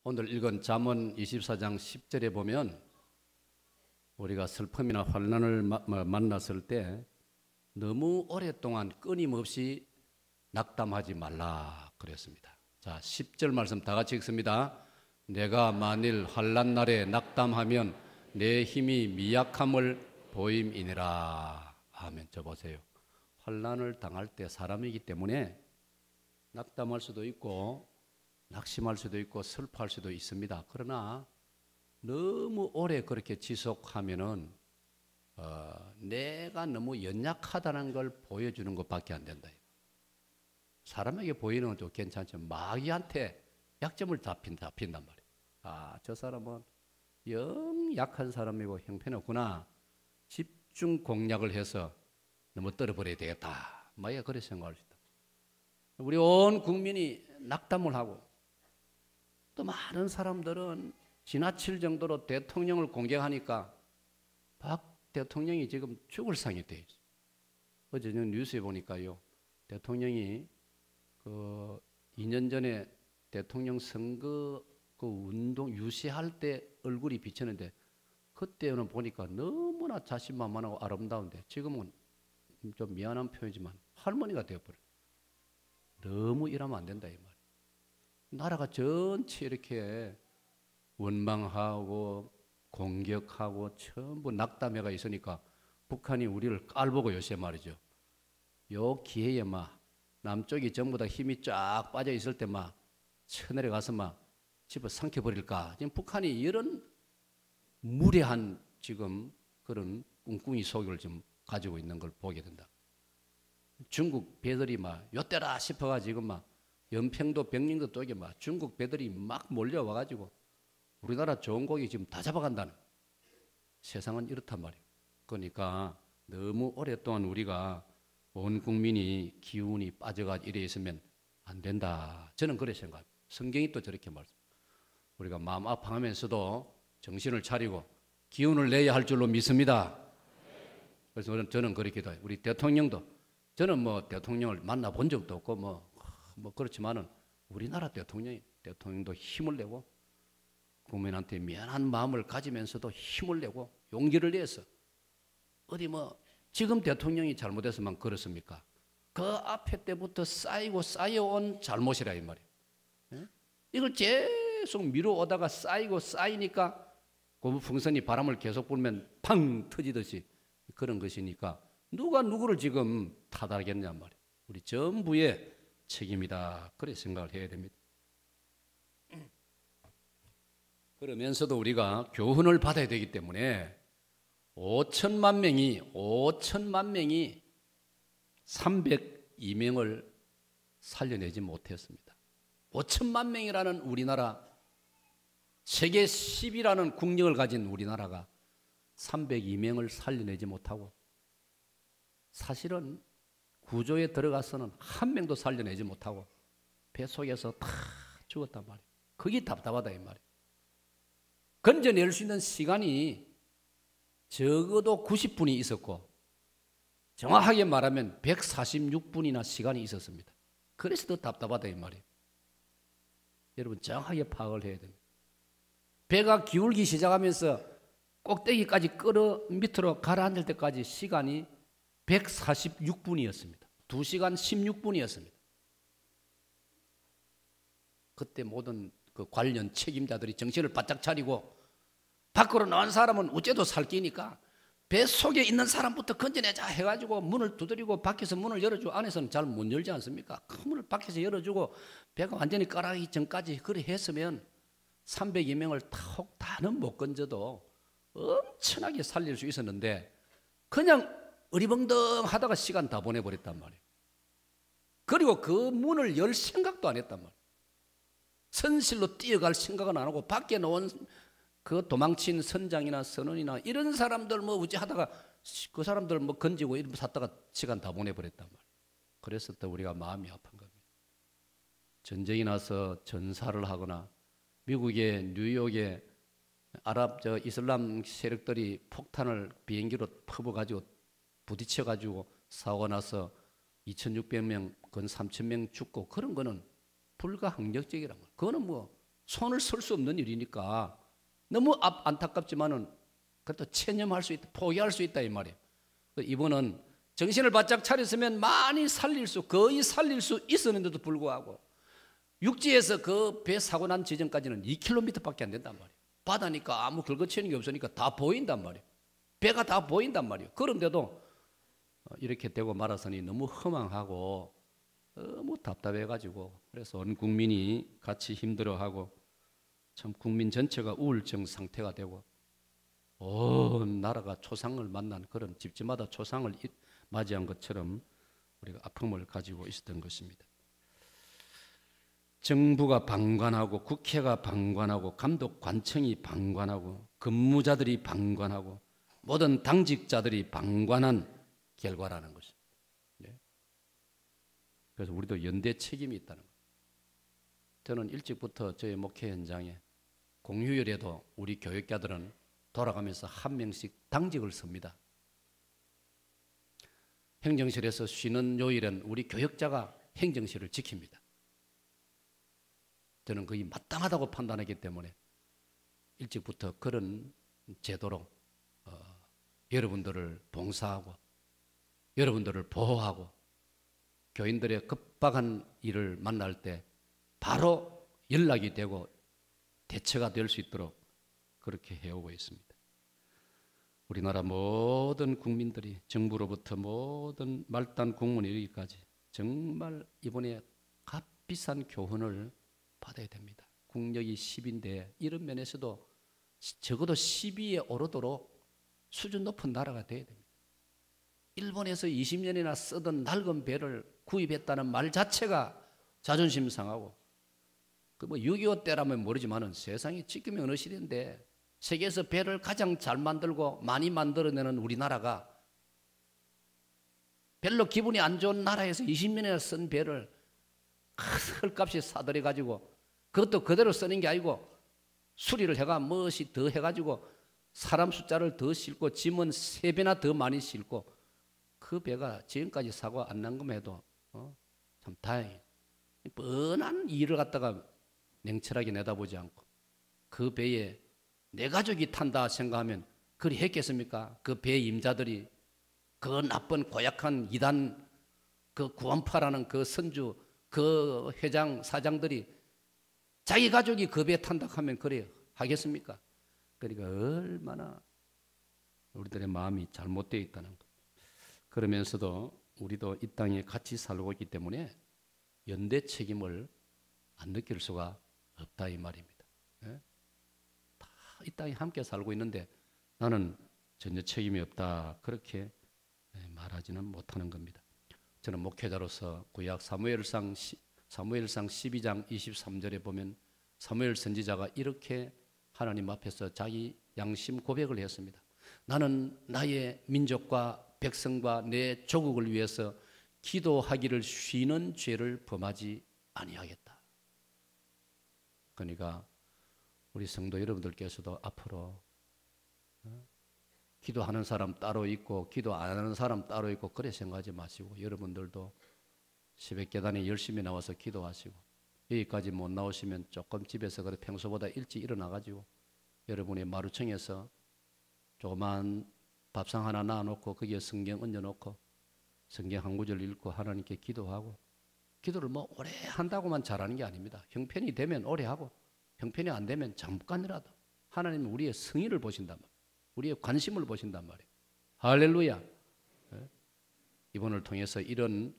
오늘 읽은 잠언 24장 10절에 보면 우리가 슬픔이나 환난을 만났을 때 너무 오랫동안 끊임없이 낙담하지 말라 그랬습니다. 자, 10절 말씀 다 같이 읽습니다. 내가 만일 환난 날에 낙담하면 내 힘이 미약함을 보임이니라. 아멘. 저 보세요. 환난을 당할 때 사람이기 때문에 낙담할 수도 있고 낙심할 수도 있고 슬퍼할 수도 있습니다. 그러나 너무 오래 그렇게 지속하면은 내가 너무 연약하다는 걸 보여주는 것밖에 안 된다. 사람에게 보이는 건 좀 괜찮지만 마귀한테 약점을 잡힌단 말이에요. 아, 저 사람은 영 약한 사람이고 형편없구나. 집중 공략을 해서 너무 떨어버려야 되겠다. 마귀가 그렇게 생각할 수 있다. 우리 온 국민이 낙담을 하고 또 많은 사람들은 지나칠 정도로 대통령을 공격하니까 박 대통령이 지금 죽을 상이 돼 있어요. 어제 뉴스에 보니까요. 대통령이 그 2년 전에 대통령 선거 그 운동 유세할 때 얼굴이 비쳤는데 그때는 보니까 너무나 자신만만하고 아름다운데 지금은 좀 미안한 표현이지만 할머니가 되어버려요. 너무 이러면 안 된다 이 말. 나라가 전체 이렇게 원망하고 공격하고 전부 낙담해가 있으니까 북한이 우리를 깔보고 요새 말이죠. 요 기회에 막 남쪽이 전부 다 힘이 쫙 빠져 있을 때 막 쳐내려가서 막 집어 삼켜버릴까. 지금 북한이 이런 무례한 지금 그런 꿍꿍이 속을 좀 가지고 있는 걸 보게 된다. 중국 배들이 막 요때라 싶어가지고 막 연평도 병림도 쪽에 막 중국 배들이 막 몰려와가지고 우리나라 좋은 고기 지금 다 잡아간다는. 세상은 이렇단 말이에요. 그러니까 너무 오랫동안 우리가 온 국민이 기운이 빠져가지고 이래 있으면 안 된다. 저는 그렇게 생각합니다. 성경이 또 저렇게 말씀. 우리가 마음 아파하면서도 정신을 차리고 기운을 내야 할 줄로 믿습니다. 그래서 저는 그렇게 돼. 우리 대통령도 저는 뭐 대통령을 만나본 적도 없고 뭐 그렇지만은 우리나라 대통령도 힘을 내고 국민한테 미안한 마음을 가지면서도 힘을 내고 용기를 내서 어디 뭐 지금 대통령이 잘못해서만 그렇습니까? 그 앞에 때부터 쌓여온 잘못이라 이 말이에요. 예? 이걸 계속 미뤄오다가 쌓이니까 고무풍선이 바람을 계속 불면 팡 터지듯이 그런 것이니까 누가 누구를 지금 탓하겠냐 말이에요. 우리 전부의 책임이다. 그렇게 생각을 해야 됩니다. 그러면서도 우리가 교훈을 받아야 되기 때문에 5천만 명이 302명을 살려내지 못했습니다. 5천만 명이라는 우리나라, 세계 10위라는 국력을 가진 우리나라가 302명을 살려내지 못하고 사실은 구조에 들어가서는 한 명도 살려내지 못하고 배 속에서 다 죽었단 말이에요. 그게 답답하다 이 말이에요. 건져낼 수 있는 시간이 적어도 90분이 있었고 정확하게 말하면 146분이나 시간이 있었습니다. 그래서 더 답답하다 이 말이에요. 여러분 정확하게 파악을 해야 됩니다. 배가 기울기 시작하면서 꼭대기까지 끌어 밑으로 가라앉을 때까지 시간이 146분이었습니다. 2시간 16분이었습니다. 그때 모든 그 관련 책임자들이 정신을 바짝 차리고 밖으로 나온 사람은 어째도 살기니까 배 속에 있는 사람부터 건져내자 해가지고 문을 두드리고 밖에서 문을 열어주고 안에서는 잘 못 열지 않습니까? 큰 문을 밖에서 열어주고 배가 완전히 깔아가기 전까지 그래 했으면 302명을 다는 못 건져도 엄청나게 살릴 수 있었는데 그냥 어리벙덩 하다가 시간 다 보내버렸단 말이에요. 그리고 그 문을 열 생각도 안 했단 말이에요. 선실로 뛰어갈 생각은 안 하고 밖에 나온 그 도망친 선장이나 선원이나 이런 사람들 뭐 어찌 하다가 그 사람들 뭐 건지고 이런 거 샀다가 시간 다 보내버렸단 말이에요. 그래서 또 우리가 마음이 아픈 겁니다. 전쟁이 나서 전사를 하거나 미국의 뉴욕에 이슬람 세력들이 폭탄을 비행기로 퍼부어가지고 부딪혀가지고 사고가 나서 2,600명, 건 3,000명 죽고 그런 거는 불가항력적이란 말이에요. 그거는 뭐 손을 쓸 수 없는 일이니까 너무 안타깝지만은 그래도 체념할 수 있다, 포기할 수 있다 이 말이에요. 이분은 정신을 바짝 차렸으면 많이 거의 살릴 수 있었는데도 불구하고 육지에서 그 배 사고 난 지점까지는 2km밖에 안 된단 말이에요. 바다니까 아무 긁어치는 게 없으니까 다 보인단 말이에요. 배가 다 보인단 말이에요. 그런데도 이렇게 되고 말아서니 너무 허망하고 너무 답답해가지고 그래서 온 국민이 같이 힘들어하고 참 국민 전체가 우울증 상태가 되고 온 나라가 초상을 만난 그런 집집마다 초상을 맞이한 것처럼 우리가 아픔을 가지고 있었던 것입니다. 정부가 방관하고 국회가 방관하고 감독관청이 방관하고 근무자들이 방관하고 모든 당직자들이 방관한 결과라는 것입니다. 그래서 우리도 연대 책임이 있다는 거예요. 저는 일찍부터 저의 목회 현장에 공휴일에도 우리 교육자들은 돌아가면서 한 명씩 당직을 섭니다. 행정실에서 쉬는 요일엔 우리 교육자가 행정실을 지킵니다. 저는 그게 마땅하다고 판단하기 때문에 일찍부터 그런 제도로 여러분들을 봉사하고 여러분들을 보호하고 교인들의 급박한 일을 만날 때 바로 연락이 되고 대처가 될 수 있도록 그렇게 해오고 있습니다. 우리나라 모든 국민들이 정부로부터 모든 말단 공무원에 이르기까지 정말 이번에 값비싼 교훈을 받아야 됩니다. 국력이 10인데 이런 면에서도 적어도 10위에 오르도록 수준 높은 나라가 돼야 됩니다. 일본에서 20년이나 쓰던 낡은 배를 구입했다는 말 자체가 자존심 상하고 그 뭐 6.25 때라면 모르지만은 세상이 지금이 어느 시대인데 세계에서 배를 가장 잘 만들고 많이 만들어내는 우리나라가 별로 기분이 안 좋은 나라에서 20년이나 쓴 배를 헐값이 사들여가지고 그것도 그대로 쓰는 게 아니고 수리를 해가 무엇이 더 해가지고 사람 숫자를 더 싣고 짐은 3배나 더 많이 싣고 그 배가 지금까지 사고 안 난 것만 해도 참 다행이에요. 뻔한 일을 갖다가 냉철하게 내다보지 않고 그 배에 내 가족이 탄다 생각하면 그리 했겠습니까? 그 배 임자들이 그 나쁜 고약한 이단 그 구원파라는 그 선주 그 회장 사장들이 자기 가족이 그 배에 탄다 하면 그래 하겠습니까? 그러니까 얼마나 우리들의 마음이 잘못되어 있다는 것. 그러면서도 우리도 이 땅에 같이 살고 있기 때문에 연대 책임을 안 느낄 수가 없다 이 말입니다. 예? 다 이 땅에 함께 살고 있는데 나는 전혀 책임이 없다 그렇게 말하지는 못하는 겁니다. 저는 목회자로서 구약 사무엘상 12장 23절에 보면 사무엘 선지자가 이렇게 하나님 앞에서 자기 양심 고백을 했습니다. 나는 나의 민족과 백성과 내 조국을 위해서 기도하기를 쉬는 죄를 범하지 아니하겠다. 그러니까 우리 성도 여러분들께서도 앞으로 기도하는 사람 따로 있고 기도 안 하는 사람 따로 있고 그래 생각하지 마시고 여러분들도 새벽 계단에 열심히 나와서 기도하시고 여기까지 못 나오시면 조금 집에서 그래 평소보다 일찍 일어나가지고 여러분의 마루층에서 조그만 밥상 하나 놔놓고 거기에 성경 얹어놓고 성경 한 구절 읽고 하나님께 기도하고 기도를 뭐 오래 한다고만 잘하는 게 아닙니다. 형편이 되면 오래 하고 형편이 안 되면 잠깐이라도 하나님은 우리의 성의를 보신단 말이에요. 우리의 관심을 보신단 말이에요. 할렐루야. 이번을 통해서 이런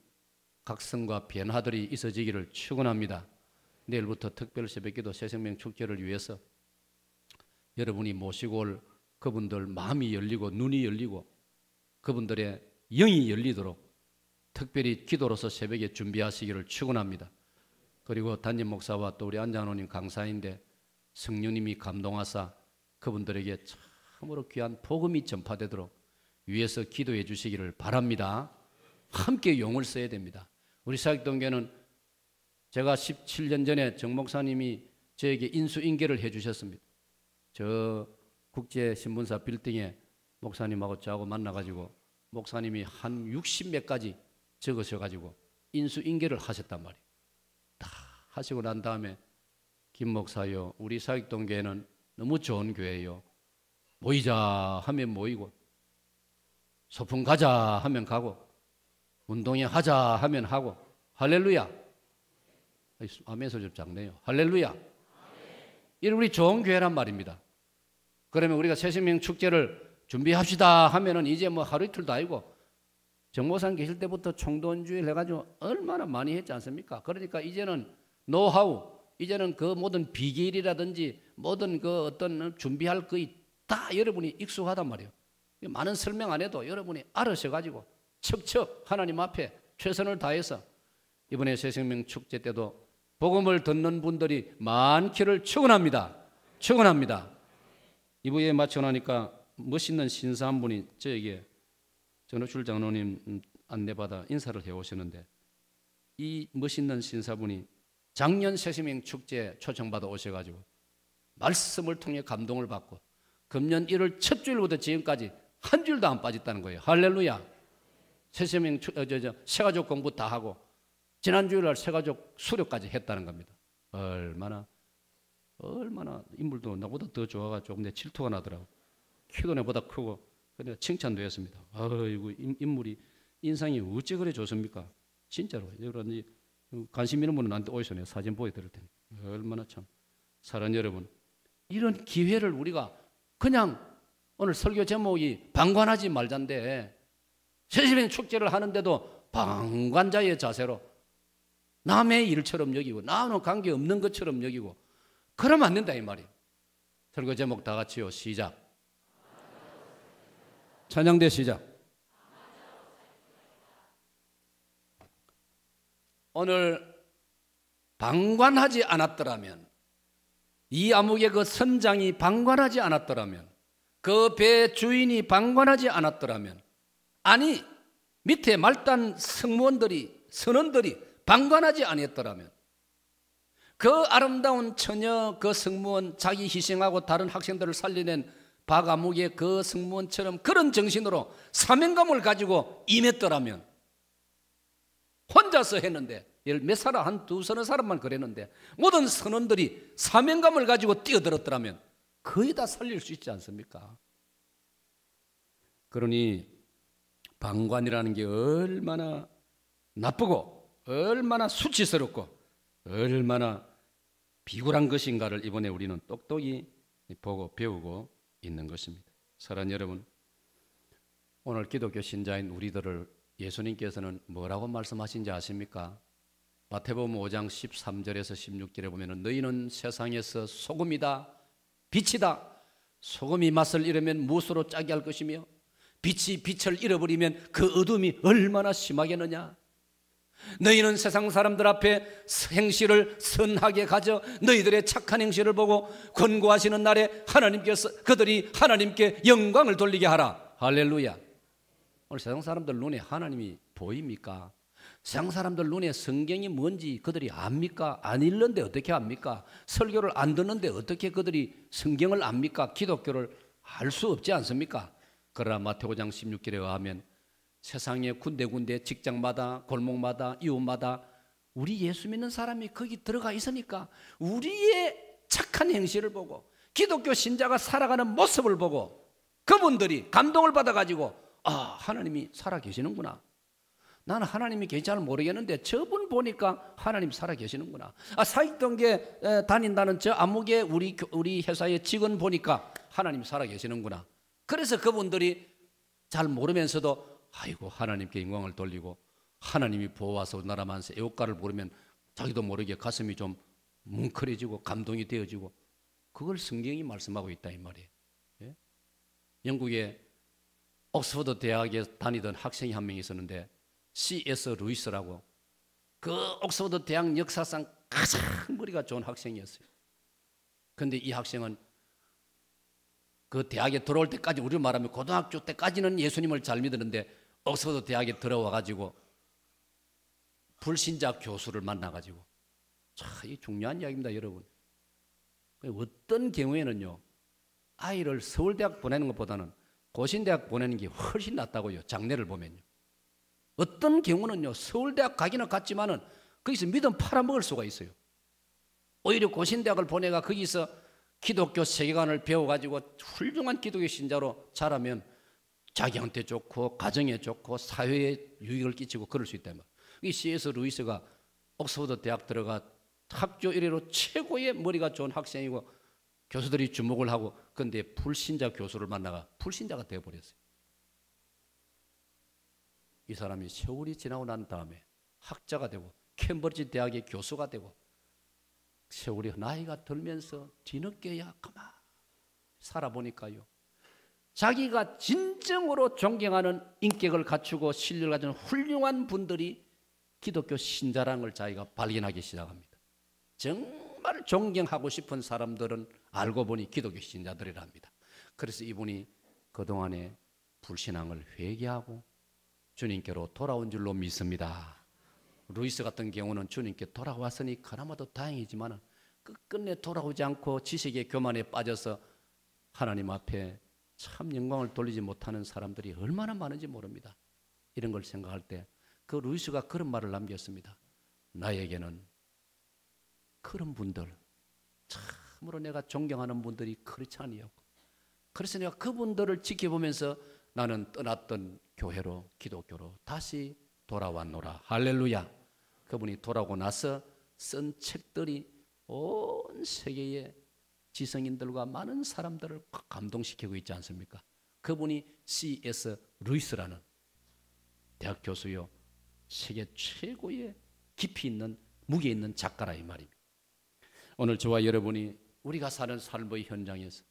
각성과 변화들이 있어지기를 축원합니다. 내일부터 특별 새벽기도 새생명 축제를 위해서 여러분이 모시고 올 그분들 마음이 열리고 눈이 열리고 그분들의 영이 열리도록 특별히 기도로서 새벽에 준비하시기를 축원합니다. 그리고 담임 목사와 또 우리 안장로님 강사인데 성령님이 감동하사 그분들에게 참으로 귀한 복음이 전파되도록 위에서 기도해 주시기를 바랍니다. 함께 용을 써야 됩니다. 우리 사역동교는 제가 17년 전에 정 목사님이 저에게 인수인계를 해 주셨습니다. 저 국제신문사 빌딩에 목사님하고 저하고 만나가지고 목사님이 한 60몇 가지 적으셔가지고 인수인계를 하셨단 말이에요. 다 하시고 난 다음에 김 목사요, 우리 사익동교회는 너무 좋은 교회예요. 모이자 하면 모이고, 소풍 가자 하면 가고, 운동회 하자 하면 하고. 할렐루야. 아멘 소리 좀 작네요. 할렐루야. 이런 우리 좋은 교회란 말입니다. 그러면 우리가 새생명 축제를 준비합시다 하면은 이제 뭐 하루 이틀도 아니고, 정모산 계실 때부터 총돈주일 해가지고 얼마나 많이 했지 않습니까? 그러니까 이제는 노하우, 이제는 그 모든 비결이라든지 모든 그 어떤 준비할 거이 다 여러분이 익숙하단 말이에요. 많은 설명 안 해도 여러분이 알으셔가지고 척척 하나님 앞에 최선을 다해서 이번에 새생명 축제 때도 복음을 듣는 분들이 많기를 축원합니다. 축원합니다. 이부에 마치고 나니까 멋있는 신사 한 분이 저에게 전호출 장로님 안내받아 인사를 해오시는데, 이 멋있는 신사분이 작년 새생명 축제 초청받아 오셔가지고 말씀을 통해 감동을 받고 금년 1월 첫 주일부터 지금까지 한 주일도 안 빠졌다는 거예요. 할렐루야. 새생명 새가족 공부 다 하고 지난 주일날 새가족 수료까지 했다는 겁니다. 얼마나 인물도 나보다 더 좋아가 조금 내 질투가 나더라고. 키도 내보다 크고. 그래서 칭찬도 했습니다. 아이고, 인물이 인상이 어찌 그래 좋습니까? 진짜로. 그런지 관심 있는 분은 나한테 오시네. 사진 보여드릴 테니. 얼마나 참. 사랑하는 여러분, 이런 기회를 우리가 그냥 오늘 설교 제목이 방관하지 말자인데, 새생명 축제를 하는데도 방관자의 자세로 남의 일처럼 여기고 나는 관계없는 것처럼 여기고 그러면 안 된다 이 말이에요. 설교 제목 다 같이요. 시작. 찬양대 시작. 오늘 방관하지 않았더라면, 이 암흑의 그 선장이 방관하지 않았더라면, 그 배 주인이 방관하지 않았더라면, 아니 밑에 말단 승무원들이 선원들이 방관하지 아니었더라면, 그 아름다운 처녀 그 승무원, 자기 희생하고 다른 학생들을 살려낸 박아묵의 그 승무원처럼 그런 정신으로 사명감을 가지고 임했더라면, 혼자서 했는데 몇 사람, 한 두서너 사람만 그랬는데 모든 선원들이 사명감을 가지고 뛰어들었더라면 거의 다 살릴 수 있지 않습니까? 그러니 방관이라는 게 얼마나 나쁘고 얼마나 수치스럽고 얼마나 비굴한 것인가를 이번에 우리는 똑똑히 보고 배우고 있는 것입니다. 사랑하는 여러분, 오늘 기독교 신자인 우리들을 예수님께서는 뭐라고 말씀하신지 아십니까? 마태복음 5장 13절에서 16절에 보면 너희는 세상에서 소금이다, 빛이다. 소금이 맛을 잃으면 무엇으로 짜게 할 것이며 빛이 빛을 잃어버리면 그 어둠이 얼마나 심하겠느냐. 너희는 세상 사람들 앞에 행실을 선하게 가져 너희들의 착한 행실을 보고 권고하시는 날에 하나님께서 그들이 하나님께 영광을 돌리게 하라. 할렐루야. 오늘 세상 사람들 눈에 하나님이 보입니까? 세상 사람들 눈에 성경이 뭔지 그들이 압니까? 안 읽는데 어떻게 압니까? 설교를 안 듣는데 어떻게 그들이 성경을 압니까? 기독교를 알 수 없지 않습니까? 그러나 마태복음 5장 16절에 의하면 세상의 군데군데 직장마다 골목마다 이웃마다 우리 예수 믿는 사람이 거기 들어가 있으니까 우리의 착한 행실을 보고 기독교 신자가 살아가는 모습을 보고 그분들이 감동을 받아가지고 아, 하나님이 살아계시는구나. 나는 하나님이 계신지 잘 모르겠는데 저분 보니까 하나님 살아계시는구나. 아, 사익동계 다닌다는 저 암흑의 우리 회사의 직원 보니까 하나님 살아계시는구나. 그래서 그분들이 잘 모르면서도 아이고 하나님께 영광을 돌리고 하나님이 보호하사 나라 만세 애국가를 부르면 자기도 모르게 가슴이 좀 뭉클해지고 감동이 되어지고 그걸 성경이 말씀하고 있다 이 말이에요. 예? 영국의 옥스퍼드 대학에 다니던 학생이 한 명 있었는데 C.S. 루이스라고 그 옥스퍼드 대학 역사상 가장 머리가 좋은 학생이었어요. 그런데 이 학생은 그 대학에 들어올 때까지 우리로 말하면 고등학교 때까지는 예수님을 잘 믿었는데 옥스퍼드 대학에 들어와 가지고 불신자 교수를 만나 가지고 참 이 중요한 이야기입니다, 여러분. 어떤 경우에는요 아이를 서울대학 보내는 것보다는 고신대학 보내는 게 훨씬 낫다고요. 장래를 보면요. 어떤 경우는요 서울대학 가기는 갔지만은 거기서 믿음 팔아먹을 수가 있어요. 오히려 고신대학을 보내가 거기서 기독교 세계관을 배워가지고 훌륭한 기독교 신자로 자라면 자기한테 좋고 가정에 좋고 사회에 유익을 끼치고 그럴 수 있단 말이에요. 이 C.S. 루이스가 옥스퍼드 대학 들어가 학교 이래로 최고의 머리가 좋은 학생이고 교수들이 주목을 하고, 그런데 불신자 교수를 만나가 불신자가 되어버렸어요. 이 사람이 세월이 지나고 난 다음에 학자가 되고 캠브리지 대학의 교수가 되고 세월이 나이가 들면서 뒤늦게야 가만 살아보니까요, 자기가 진정으로 존경하는 인격을 갖추고 신뢰를 가진 훌륭한 분들이 기독교 신자라는 걸 자기가 발견하기 시작합니다. 정말 존경하고 싶은 사람들은 알고 보니 기독교 신자들이랍니다. 그래서 이분이 그동안의 불신앙을 회개하고 주님께로 돌아온 줄로 믿습니다. 루이스 같은 경우는 주님께 돌아왔으니 그나마도 다행이지만 끝끝내 돌아오지 않고 지식의 교만에 빠져서 하나님 앞에 참 영광을 돌리지 못하는 사람들이 얼마나 많은지 모릅니다. 이런 걸 생각할 때 그 루이스가 그런 말을 남겼습니다. 나에게는 그런 분들, 참으로 내가 존경하는 분들이 그렇지 아니었고, 그래서 내가 그분들을 지켜보면서 나는 떠났던 교회로, 기독교로 다시 돌아왔노라. 할렐루야. 그분이 돌아오고 나서 쓴 책들이 온 세계의 지성인들과 많은 사람들을 감동시키고 있지 않습니까? 그분이 C.S. 루이스라는 대학 교수요, 세계 최고의 깊이 있는 무게 있는 작가라 이 말입니다. 오늘 저와 여러분이 우리가 사는 삶의 현장에서,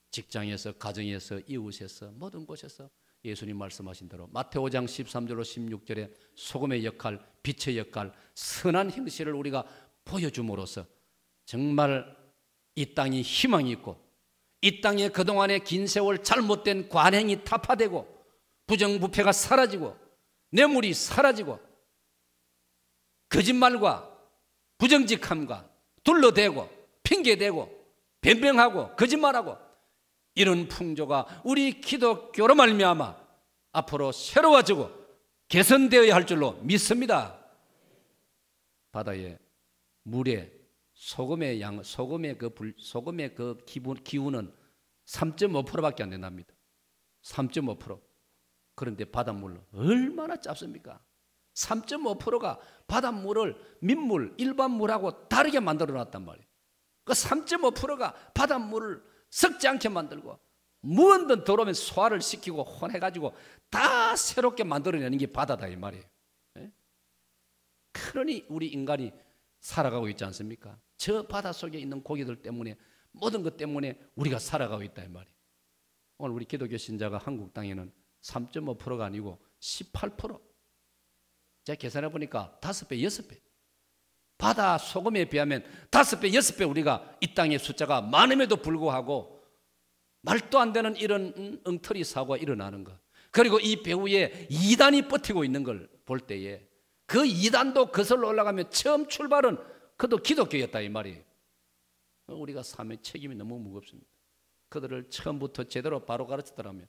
직장에서, 가정에서, 이웃에서, 모든 곳에서 예수님 말씀하신 대로 마태오 5장 13절로 16절에 소금의 역할, 빛의 역할, 선한 행실을 우리가 보여줌으로써 정말 이 땅이 희망이 있고, 이 땅에 그동안의 긴 세월 잘못된 관행이 타파되고, 부정부패가 사라지고, 뇌물이 사라지고, 거짓말과 부정직함과 둘러대고 핑계대고 변명하고 거짓말하고 이런 풍조가 우리 기독교로 말미암아 앞으로 새로워지고 개선되어야 할 줄로 믿습니다. 바다의 물에 소금의 그 기운은 3.5%밖에 안 된답니다. 3.5%. 그런데 바닷물은 얼마나 짭습니까? 3.5%가 바닷물을 민물, 일반 물하고 다르게 만들어 놨단 말이에요. 그 3.5%가 바닷물을 썩지 않게 만들고 무언든 들어오면 소화를 시키고 혼해가지고 다 새롭게 만들어내는 게 바다다 이 말이에요. 그러니 우리 인간이 살아가고 있지 않습니까? 저 바다 속에 있는 고기들 때문에, 모든 것 때문에 우리가 살아가고 있다 이 말이에요. 오늘 우리 기독교 신자가 한국 땅에는 3.5%가 아니고 18%. 제가 계산해 보니까 5배, 6배. 바다 소금에 비하면 5배, 6배 우리가 이 땅의 숫자가 많음에도 불구하고 말도 안 되는 이런 엉터리 사고가 일어나는 것. 그리고 이 배후에 이단이 버티고 있는 걸 볼 때에 그 이단도 거슬러 올라가면 처음 출발은 그도 기독교였다 이 말이에요. 우리가 삶의 책임이 너무 무겁습니다. 그들을 처음부터 제대로 바로 가르치더라면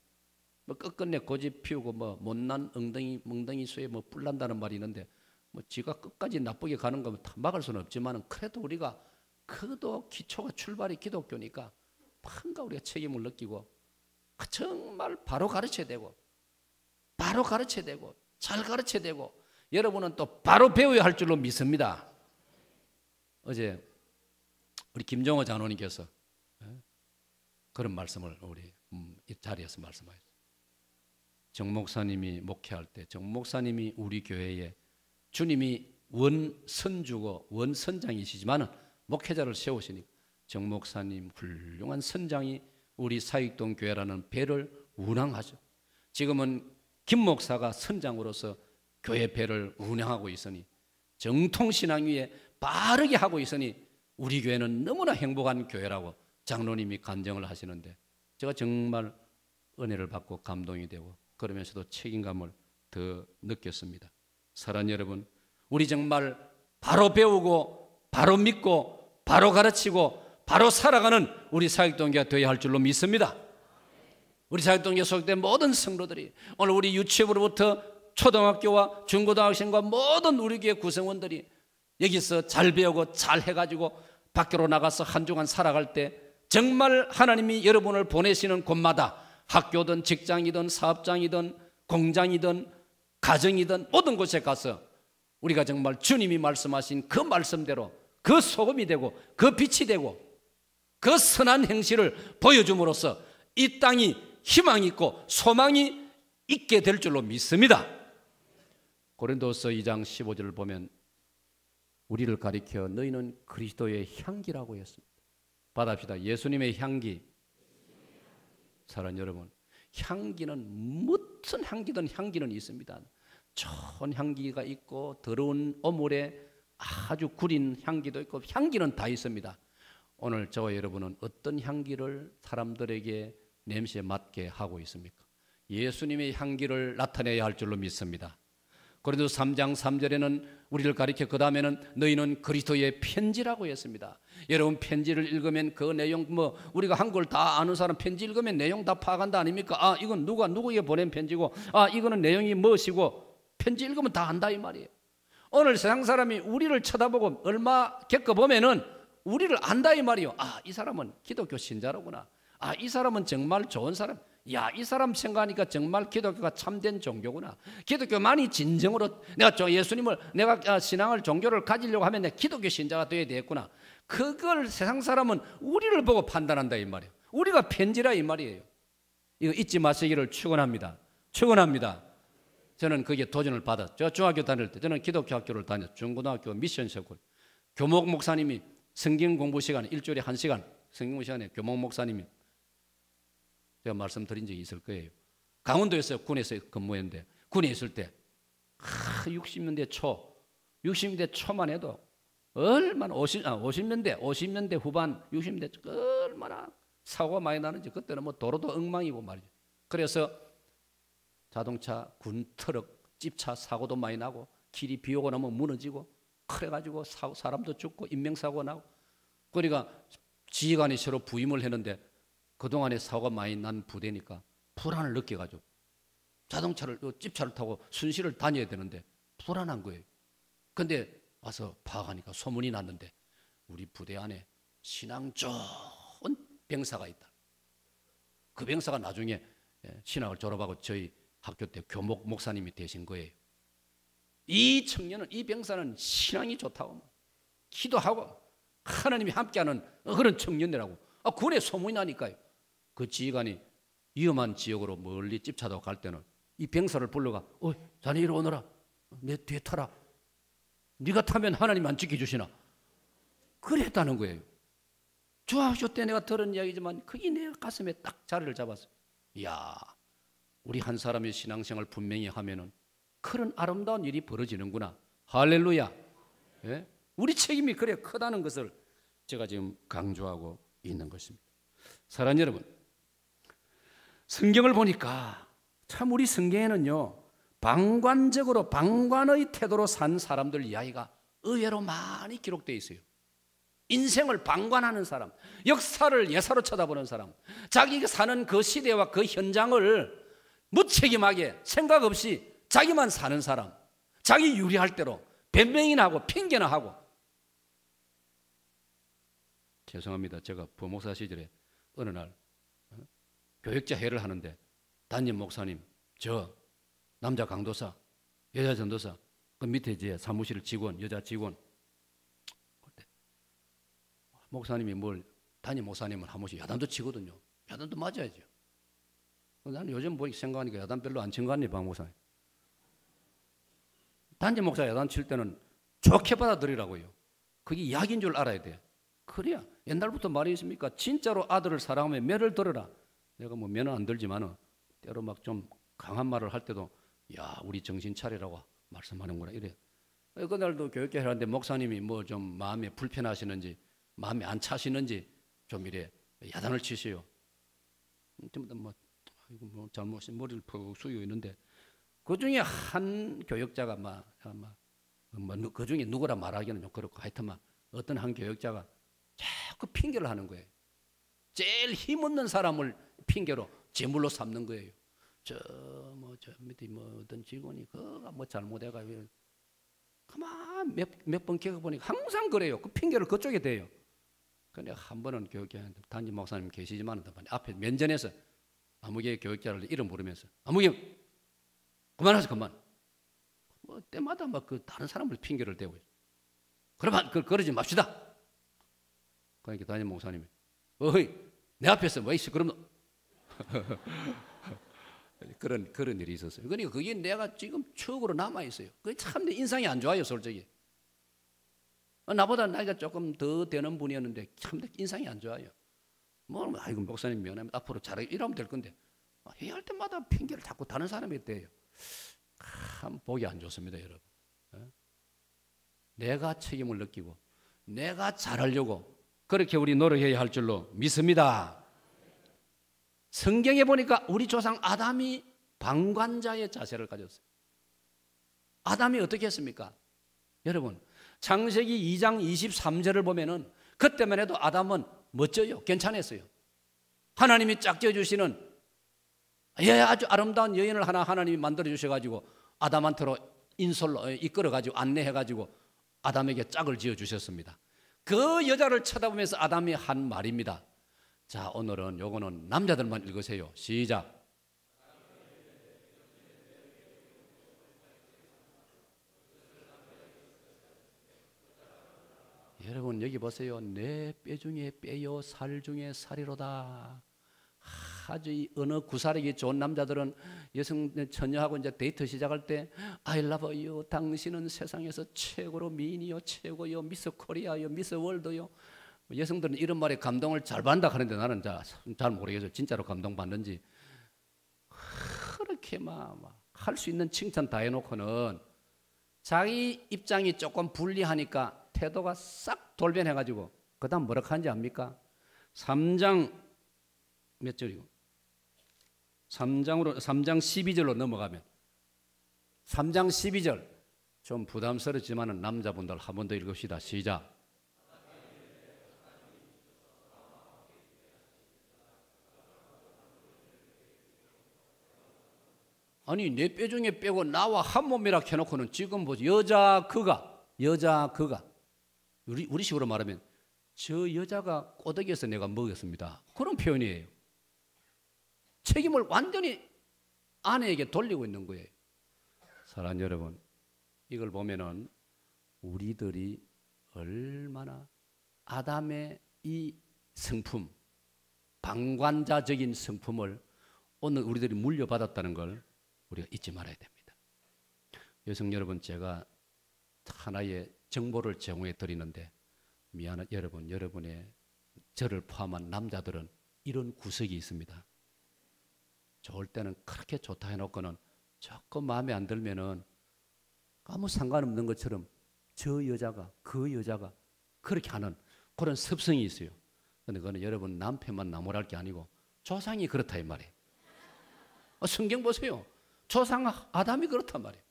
뭐 끝끝내 고집 피우고 뭐 못난 엉덩이 수에 뭐 뿔난다는 말이 있는데 뭐 지가 끝까지 나쁘게 가는 거면 다 막을 수는 없지만은 그래도 우리가 그도 기초가 출발이 기독교니까 뭔가 우리가 책임을 느끼고 정말 바로 가르쳐야 되고 바로 가르쳐야 되고 잘 가르쳐야 되고 여러분은 또 바로 배워야 할 줄로 믿습니다. 어제 우리 김정호 장로님께서 그런 말씀을 우리 이 자리에서 말씀하셨어요. 정 목사님이 목회할 때 정 목사님이 우리 교회에 주님이 원선주고 원선장이시지만 목회자를 세우시니까 정 목사님 훌륭한 선장이 우리 사익동 교회라는 배를 운항하죠. 지금은 김 목사가 선장으로서 교회 배를 운항하고 있으니 정통신앙 위에 바르게 하고 있으니 우리 교회는 너무나 행복한 교회라고 장로님이 간증을 하시는데 제가 정말 은혜를 받고 감동이 되고 그러면서도 책임감을 더 느꼈습니다. 사랑하는 여러분, 우리 정말 바로 배우고 바로 믿고 바로 가르치고 바로 살아가는 우리 사역동교가 되어야 할 줄로 믿습니다. 우리 사역동교에 소속된 모든 성도들이 오늘 우리 유치부로부터 초등학교와 중고등학생과 모든 우리 교회 구성원들이 여기서 잘 배우고 잘 해가지고 밖으로 나가서 한 주간 살아갈 때 정말 하나님이 여러분을 보내시는 곳마다 학교든 직장이든 사업장이든 공장이든 가정이든 모든 곳에 가서 우리가 정말 주님이 말씀하신 그 말씀대로 그 소금이 되고 그 빛이 되고 그 선한 행실을 보여줌으로써 이 땅이 희망이 있고 소망이 있게 될 줄로 믿습니다. 고린도서 2장 15절을 보면 우리를 가리켜 너희는 그리스도의 향기라고 했습니다. 받아봅시다. 예수님의 향기. 사랑하는 여러분, 향기는 무슨 향기든 향기는 있습니다. 좋은 향기가 있고 더러운 오물에 아주 구린 향기도 있고 향기는 다 있습니다. 오늘 저와 여러분은 어떤 향기를 사람들에게 냄새 맡게 하고 있습니까? 예수님의 향기를 나타내야 할 줄로 믿습니다. 고린도서 3장 3절에는 우리를 가리켜 그 다음에는 너희는 그리스도의 편지라고 했습니다. 여러분 편지를 읽으면 그 내용 우리가 한국을 다 아는 사람 편지 읽으면 내용 다 파악한다 아닙니까? 아 이건 누구에게 보낸 편지고 아 이거는 내용이 무엇이고 편지 읽으면 다 안다 이 말이에요. 오늘 세상 사람이 우리를 쳐다보고 얼마 겪어보면은 우리를 안다 이 말이에요. 아 이 사람은 기독교 신자로구나. 아 이 사람은 정말 좋은 사람. 야, 이 사람 생각하니까 정말 기독교가 참된 종교구나. 기독교만이 진정으로 내가 예수님을 내가 신앙을 종교를 가지려고 하면 내가 기독교 신자가 되어야 되겠구나. 그걸 세상 사람은 우리를 보고 판단한다 이 말이에요. 우리가 편지라 이 말이에요. 이거 잊지 마시기를 축원합니다. 축원합니다. 저는 거기에 도전을 받았죠. 저 중학교 다닐 때 저는 기독교 학교를 다녔죠. 중고등학교 미션 스쿨. 교목 목사님이 성경 공부 시간에 일주일에 1시간 성경 공부 시간에 교목 목사님이 제가 말씀드린 적이 있을 거예요. 강원도에서 군에서 근무했는데 군에 있을 때 60년대 초만 해도 얼마나 50년대 후반 60년대 얼마나 사고가 많이 나는지 그때는 뭐 도로도 엉망이고 말이죠. 그래서 자동차, 군, 트럭, 집차 사고도 많이 나고 길이 비 오고 나면 무너지고 그래가지고 사람도 죽고 인명사고가 나고 그러니까 지휘관이 서로 부임을 했는데 그동안에 사고가 많이 난 부대니까 불안을 느껴가지고 자동차를 집차를 타고 순시를 다녀야 되는데 불안한 거예요. 근데 와서 파악하니까 소문이 났는데 우리 부대 안에 신앙 좋은 병사가 있다. 그 병사가 나중에 신학을 졸업하고 저희 학교 때 교목 목사님이 되신 거예요. 이 청년은 이 병사는 신앙이 좋다고 기도하고 하나님이 함께하는 그런 청년이라고 군에 소문이 나니까요. 그 지휘관이 위험한 지역으로 멀리 집차도 갈 때는 이 병사를 불러가 자네 이리 오너라. 내 뒤에 타라. 네가 타면 하나님 안 지켜주시나. 그랬다는 거예요. 중학교 때 내가 들은 이야기지만 그게 내 가슴에 딱 자리를 잡았어요. 이야, 우리 한 사람의 신앙생활 분명히 하면은 그런 아름다운 일이 벌어지는구나. 할렐루야. 예? 우리 책임이 그래 크다는 것을 제가 지금 강조하고 있는 것입니다. 사랑하는 여러분, 성경을 보니까 참 우리 성경에는요 방관적으로 방관의 태도로 산 사람들 이야기가 의외로 많이 기록되어 있어요. 인생을 방관하는 사람, 역사를 예사로 쳐다보는 사람, 자기가 사는 그 시대와 그 현장을 무책임하게 생각 없이 자기만 사는 사람, 자기 유리할 대로 변명이나 하고 핑계나 하고. 죄송합니다. 제가 부목사 시절에 어느 날 교역자 회를 하는데 담임 목사님, 저 남자 강도사, 여자 전도사, 그 밑에 제 사무실 직원, 여자 직원. 그때 목사님이 담임 목사님은 한 번씩 야단도 치거든요. 야단도 맞아야죠. 나는 요즘 생각하니까 야단 별로 안 친 거 같네, 박 목사님. 담임 목사 야단 칠 때는 좋게 받아들이라고요. 그게 약인 줄 알아야 돼. 그래야 옛날부터 말이 있습니까? 진짜로 아들을 사랑하면 매를 들어라. 내가 뭐 매는 안 들지만은 때로 막 좀 강한 말을 할 때도 야 우리 정신 차리라고 말씀하는구나 이래. 그날도 교육회 하는데 목사님이 뭐 좀 마음에 불편하시는지 마음에 안 차시는지 좀 이래 야단을 치세요. 뭐 잘못이 머리를 푹 숙이고 있는데 그 중에 한 교역자가 그 중에 누구라 말하기는 좀 그렇고 하여튼 어떤 한 교역자가 자꾸 핑계를 하는 거예요. 제일 힘없는 사람을 핑계로 제물로 삼는 거예요. 저 밑에 어떤 직원이 그가 잘못해가지고 그만 몇 번 겪어보니까 항상 그래요. 그 핑계를 그쪽에 대요. 근데 한 번은 교육자 단임 목사님 계시지만 앞에 면전에서 아무개 교육자를 이름 부르면서 아무개 그만하세요 그만. 뭐 때마다 막 그 다른 사람을 핑계를 대고 있어요. 그러면 그러지 맙시다. 그러니까 담임 목사님이 어이 내 앞에서 뭐 있어 그럼 그런 일이 있었어요. 그러니까 그게 내가 지금 추억으로 남아 있어요. 그게 참 내 인상이 안 좋아요, 솔직히. 나보다 나이가 조금 더 되는 분이었는데 참 인상이 안 좋아요. 뭐 아이고 목사님 미안하면 앞으로 잘하게 이러면 될 건데 회의할 때마다 핑계를 자꾸 다른 사람이 대요. 참 보기 안 좋습니다, 여러분. 내가 책임을 느끼고 내가 잘하려고 그렇게 우리 노력해야 할 줄로 믿습니다. 성경에 보니까 우리 조상 아담이 방관자의 자세를 가졌어요. 아담이 어떻게 했습니까? 여러분 창세기 2장 23절을 보면은 그때만 해도 아담은 멋져요. 괜찮았어요. 하나님이 짝지어 주시는 아주 아름다운 여인을 하나님이 만들어 주셔가지고 아담한테로 인솔로 이끌어가지고 안내해가지고 아담에게 짝을 지어 주셨습니다. 그 여자를 쳐다보면서 아담이 한 말입니다. 자, 오늘은 요거는 남자들만 읽으세요. 시작. 여러분 여기 보세요. 내 뼈 중에 뼈요 살 중에 살이로다. 아주 이 어느 구사력이 좋은 남자들은 여성 처녀하고 이제 데이트 시작할 때 I love you. 당신은 세상에서 최고로 미인이요, 최고요, 미스 코리아요, 미스 월드요. 여성들은 이런 말에 감동을 잘 받는다 하는데 나는 잘 모르겠어요. 진짜로 감동받는지. 그렇게 막 할 수 있는 칭찬 다 해놓고는 자기 입장이 조금 불리하니까 태도가 싹 돌변해가지고 그 다음 뭐라 하는지 압니까? 3장 몇 절이고? 3장 12절로 넘어가면 3장 12절 좀 부담스럽지만 남자분들 한 번 더 읽읍시다. 시작. 아니 내 뼈 중에 빼고 나와 한 몸이라 해놓고는 지금 보지 여자 그가 우리 식으로 말하면 저 여자가 꼬덕여서 내가 먹였습니다. 그런 표현이에요. 책임을 완전히 아내에게 돌리고 있는 거예요. 사랑하는 여러분, 이걸 보면은 우리들이 얼마나 아담의 이 성품, 방관자적인 성품을 오늘 우리들이 물려받았다는 걸 우리가 잊지 말아야 됩니다. 여성 여러분, 제가 하나의 정보를 제공해 드리는데 미안한 여러분, 여러분의 저를 포함한 남자들은 이런 구석이 있습니다. 좋을 때는 그렇게 좋다 해놓고는 조금 마음에 안 들면은 아무 상관없는 것처럼 저 여자가 그 여자가 그렇게 하는 그런 습성이 있어요. 그런데 그거는 여러분 남편만 나무랄 게 아니고 조상이 그렇다 이 말이에요. 성경 보세요. 조상 아담이 그렇단 말이에요.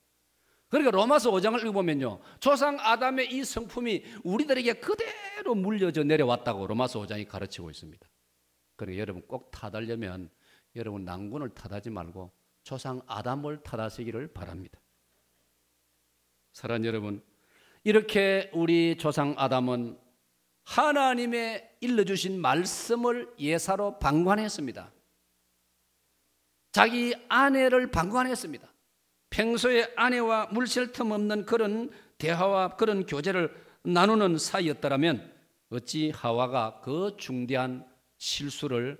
그러니까 로마서 5장을 읽어보면요, 조상 아담의 이 성품이 우리들에게 그대로 물려져 내려왔다고 로마서 5장이 가르치고 있습니다. 그러니까 여러분 꼭 탓하려면 여러분 낭군을 탓하지 말고 조상 아담을 탓하시기를 바랍니다. 사랑하는 여러분, 이렇게 우리 조상 아담은 하나님의 일러주신 말씀을 예사로 방관했습니다. 자기 아내를 방관했습니다. 평소에 아내와 물샐 틈 없는 그런 대화와 그런 교제를 나누는 사이였더라면 어찌 하와가 그 중대한 실수를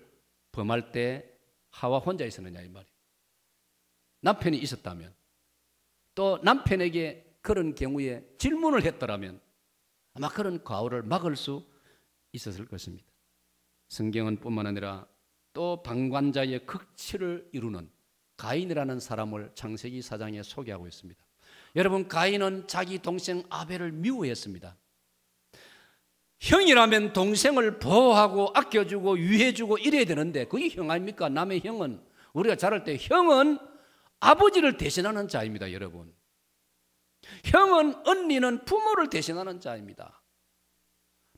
범할 때 하와 혼자 있었느냐 이 말이에요. 남편이 있었다면 또 남편에게 그런 경우에 질문을 했더라면 아마 그런 과오를 막을 수 있었을 것입니다. 성경은 뿐만 아니라 또 방관자의 극치를 이루는 가인이라는 사람을 창세기 4장에 소개하고 있습니다. 여러분, 가인은 자기 동생 아벨을 미워했습니다. 형이라면 동생을 보호하고 아껴주고 유해주고 이래야 되는데 그게 형 아닙니까? 남의 형은, 우리가 자랄 때 형은 아버지를 대신하는 자입니다. 여러분, 형은, 언니는 부모를 대신하는 자입니다.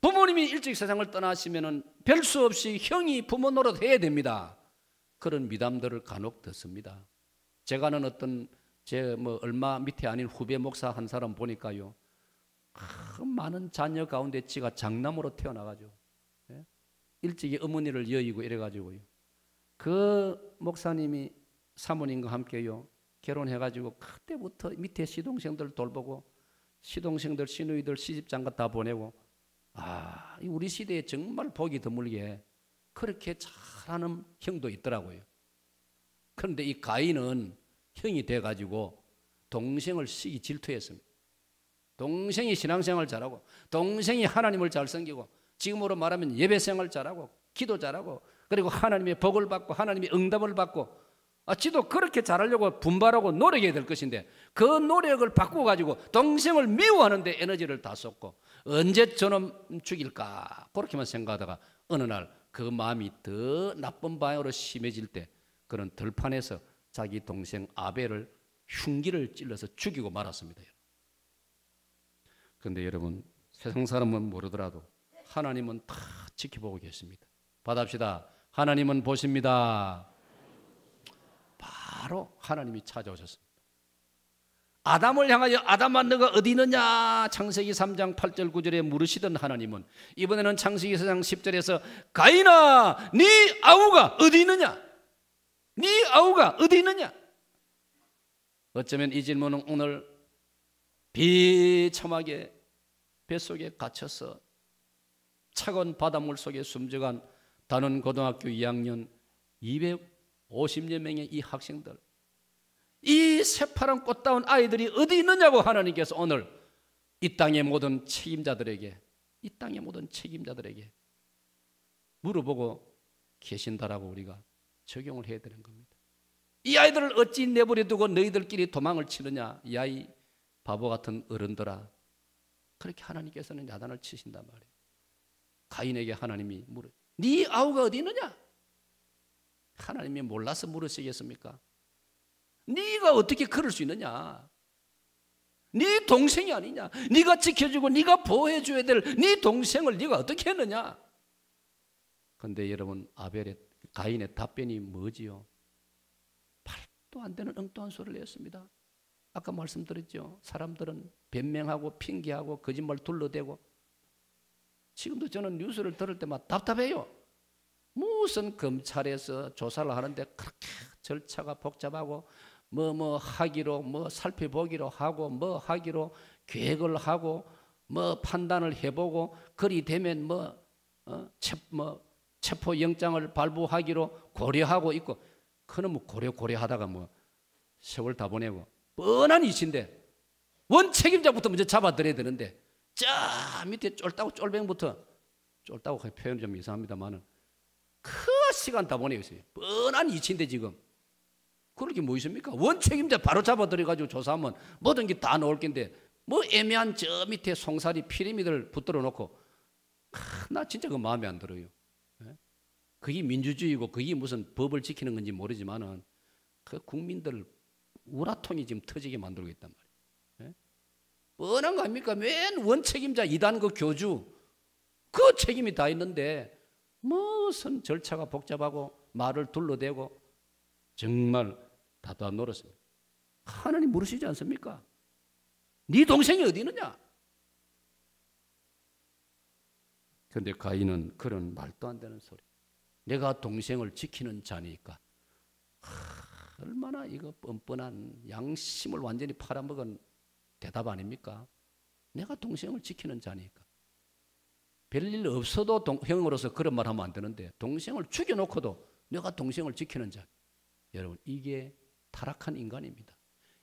부모님이 일찍 세상을 떠나시면 별 수 없이 형이 부모 노릇해야 됩니다. 그런 미담들을 간혹 듣습니다. 제가 아는 어떤 제 얼마 밑에 아닌 후배 목사 한 사람 보니까요, 그 많은 자녀 가운데 지가 장남으로 태어나가지고 일찍이 어머니를 여의고 이래가지고요. 그 목사님이 사모님과 함께요 결혼해가지고 그때부터 밑에 시동생들 돌보고 시동생들 시누이들 시집장가 다 보내고 우리 시대에 정말 보기 드물게 그렇게 잘하는 형도 있더라고요. 그런데 이 가인은 형이 돼가지고 동생을 시기 질투했습니다. 동생이 신앙생활 잘하고 동생이 하나님을 잘 섬기고 지금으로 말하면 예배생활 잘하고 기도 잘하고 그리고 하나님의 복을 받고 하나님의 응답을 받고 지도 그렇게 잘하려고 분발하고 노력해야 될 것인데 그 노력을 바꾸어 가지고 동생을 미워하는데 에너지를 다 쏟고 언제 저놈 죽일까 그렇게만 생각하다가 어느 날 그 마음이 더 나쁜 방향으로 심해질 때 그는 들판에서 자기 동생 아벨을 흉기를 찔러서 죽이고 말았습니다. 그런데 여러분 세상 사람은 모르더라도 하나님은 다 지켜보고 계십니다. 받합시다. 하나님은 보십니다. 바로 하나님이 찾아오셨습니다. 아담을 향하여 아담아 너가 어디 있느냐 창세기 3장 8절 9절에 물으시던 하나님은 이번에는 창세기 4장 10절에서 가인아 네 아우가 어디 있느냐 네 아우가 어디 있느냐. 어쩌면 이 질문은 오늘 비참하게 뱃속에 갇혀서 차가운 바닷물 속에 숨져간 단원 고등학교 2학년 250여 명의 이 학생들 이 새파란 꽃다운 아이들이 어디 있느냐고 하나님께서 오늘 이 땅의 모든 책임자들에게 물어보고 계신다라고 우리가 적용을 해야 되는 겁니다. 이 아이들을 어찌 내버려 두고 너희들끼리 도망을 치느냐 야 이 바보 같은 어른들아. 그렇게 하나님께서는 야단을 치신단 말이에요. 가인에게 하나님이 물어 네 아우가 어디 있느냐. 하나님이 몰라서 물으시겠습니까? 네가 어떻게 그럴 수 있느냐. 네 동생이 아니냐. 네가 지켜주고 네가 보호해줘야 될 네 동생을 네가 어떻게 했느냐. 그런데 여러분 가인의 답변이 뭐지요? 말도 안 되는 엉뚱한 소리를 했습니다. 아까 말씀드렸죠. 사람들은 변명하고 핑계하고 거짓말 둘러대고 지금도 저는 뉴스를 들을 때마다 답답해요. 무슨 검찰에서 조사를 하는데 그렇게 절차가 복잡하고 뭐 하기로 살펴보기로 하고 하기로 계획을 하고 판단을 해보고 그리 되면 체포영장을 발부하기로 고려하고 있고 그놈 고려하다가 세월 다 보내고 뻔한 이치인데 원 책임자부터 먼저 잡아들여야 되는데 저 밑에 쫄병부터 쫄다고 표현이 좀 이상합니다만은 그 시간 다 보내고 있어요. 뻔한 이치인데 지금 그렇게 뭐 있습니까? 원 책임자 바로 잡아들여가지고 조사하면 모든 게 다 나올 텐데 애매한 저 밑에 송사리 피라미드를 붙들어 놓고 나 진짜 그 마음에 안 들어요. 그게 민주주의고 그게 무슨 법을 지키는 건지 모르지만은 그 국민들 우라통이 지금 터지게 만들고 있단 말이에요. 뻔한 거 아닙니까? 맨 원책임자 2단 그 교주 그 책임이 다 있는데 무슨 절차가 복잡하고 말을 둘러대고 정말 다다 놀았습니다. 하나님 물으시지 않습니까? 네 동생이 어디 있느냐? 그런데 가인은 그런 말도 안 되는 소리. 내가 동생을 지키는 자니까. 얼마나 이거 뻔뻔한 양심을 완전히 팔아먹은 대답 아닙니까? 내가 동생을 지키는 자니까. 별일 없어도 형으로서 그런 말 하면 안 되는데 동생을 죽여놓고도 내가 동생을 지키는 자. 여러분 이게 타락한 인간입니다.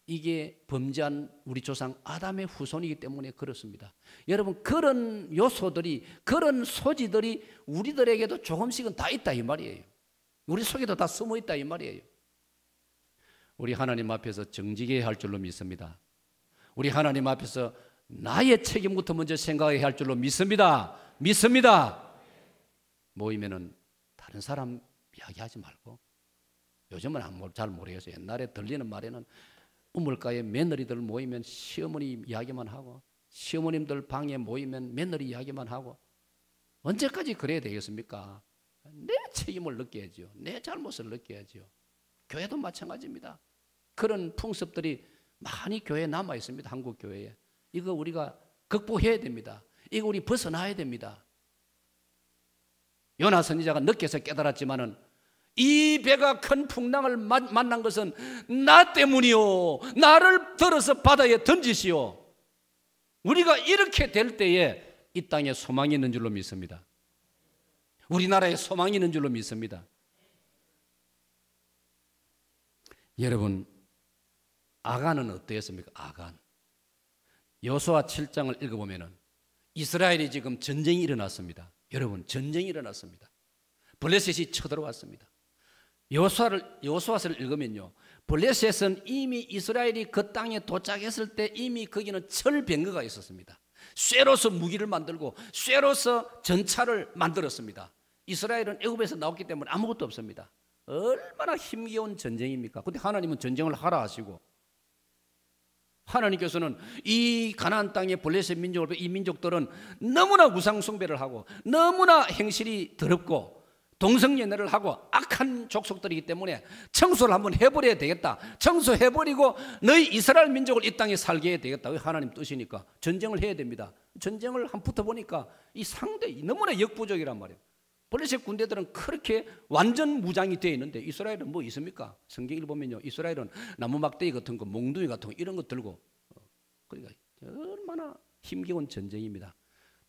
이게 범죄한 우리 조상 아담의 후손이기 때문에 그렇습니다. 여러분 그런 요소들이 그런 소지들이 우리들에게도 조금씩은 다 있다 이 말이에요. 우리 속에도 다 숨어 있다 이 말이에요. 우리 하나님 앞에서 정직해야 할 줄로 믿습니다. 우리 하나님 앞에서 나의 책임부터 먼저 생각해야 할 줄로 믿습니다. 모이면은 다른 사람 이야기하지 말고 요즘은 잘 모르겠어요. 옛날에 들리는 말에는 우물가에 며느리들 모이면 시어머니 이야기만 하고 시어머님들 방에 모이면 며느리 이야기만 하고 언제까지 그래야 되겠습니까? 내 책임을 느껴야죠. 내 잘못을 느껴야죠. 교회도 마찬가지입니다. 그런 풍습들이 많이 교회에 남아 있습니다. 한국 교회에. 이거 우리가 극복해야 됩니다. 이거 우리 벗어나야 됩니다. 요나 선지자가 늦게서 깨달았지만은 이 배가 큰 풍랑을 만난 것은 나 때문이요, 나를 들어서 바다에 던지시오. 우리가 이렇게 될 때에 이 땅에 소망이 있는 줄로 믿습니다. 우리나라에 소망이 있는 줄로 믿습니다. 여러분, 아간은 어떠했습니까? 아간. 여호수아 7장을 읽어보면은 이스라엘이 지금 전쟁이 일어났습니다. 여러분, 전쟁이 일어났습니다. 블레셋이 쳐들어왔습니다. 여호수아서를 읽으면요, 블레셋은 이미 이스라엘이 그 땅에 도착했을 때 이미 거기는 철병거가 있었습니다. 쇠로서 무기를 만들고 쇠로서 전차를 만들었습니다. 이스라엘은 애굽에서 나왔기 때문에 아무것도 없습니다. 얼마나 힘겨운 전쟁입니까? 근데 하나님은 전쟁을 하라 하시고, 하나님께서는 이 가나안 땅의 블레셋 민족을, 이 민족들은 너무나 우상 숭배를 하고 너무나 행실이 더럽고 동성연애를 하고 악한 족속들이기 때문에 청소를 한번 해버려야 되겠다. 청소해버리고 너희 이스라엘 민족을 이 땅에 살게 해야 되겠다. 하나님 뜻이니까 전쟁을 해야 됩니다. 전쟁을 한번 붙어보니까 이 상대 너무나 역부족이란 말이에요. 블레셋 군대들은 그렇게 완전 무장이 되어 있는데 이스라엘은 뭐 있습니까? 성경을 보면요, 이스라엘은 나무 막대기 같은 거, 몽둥이 같은 거 이런 거 들고, 그러니까 얼마나 힘겨운 전쟁입니다.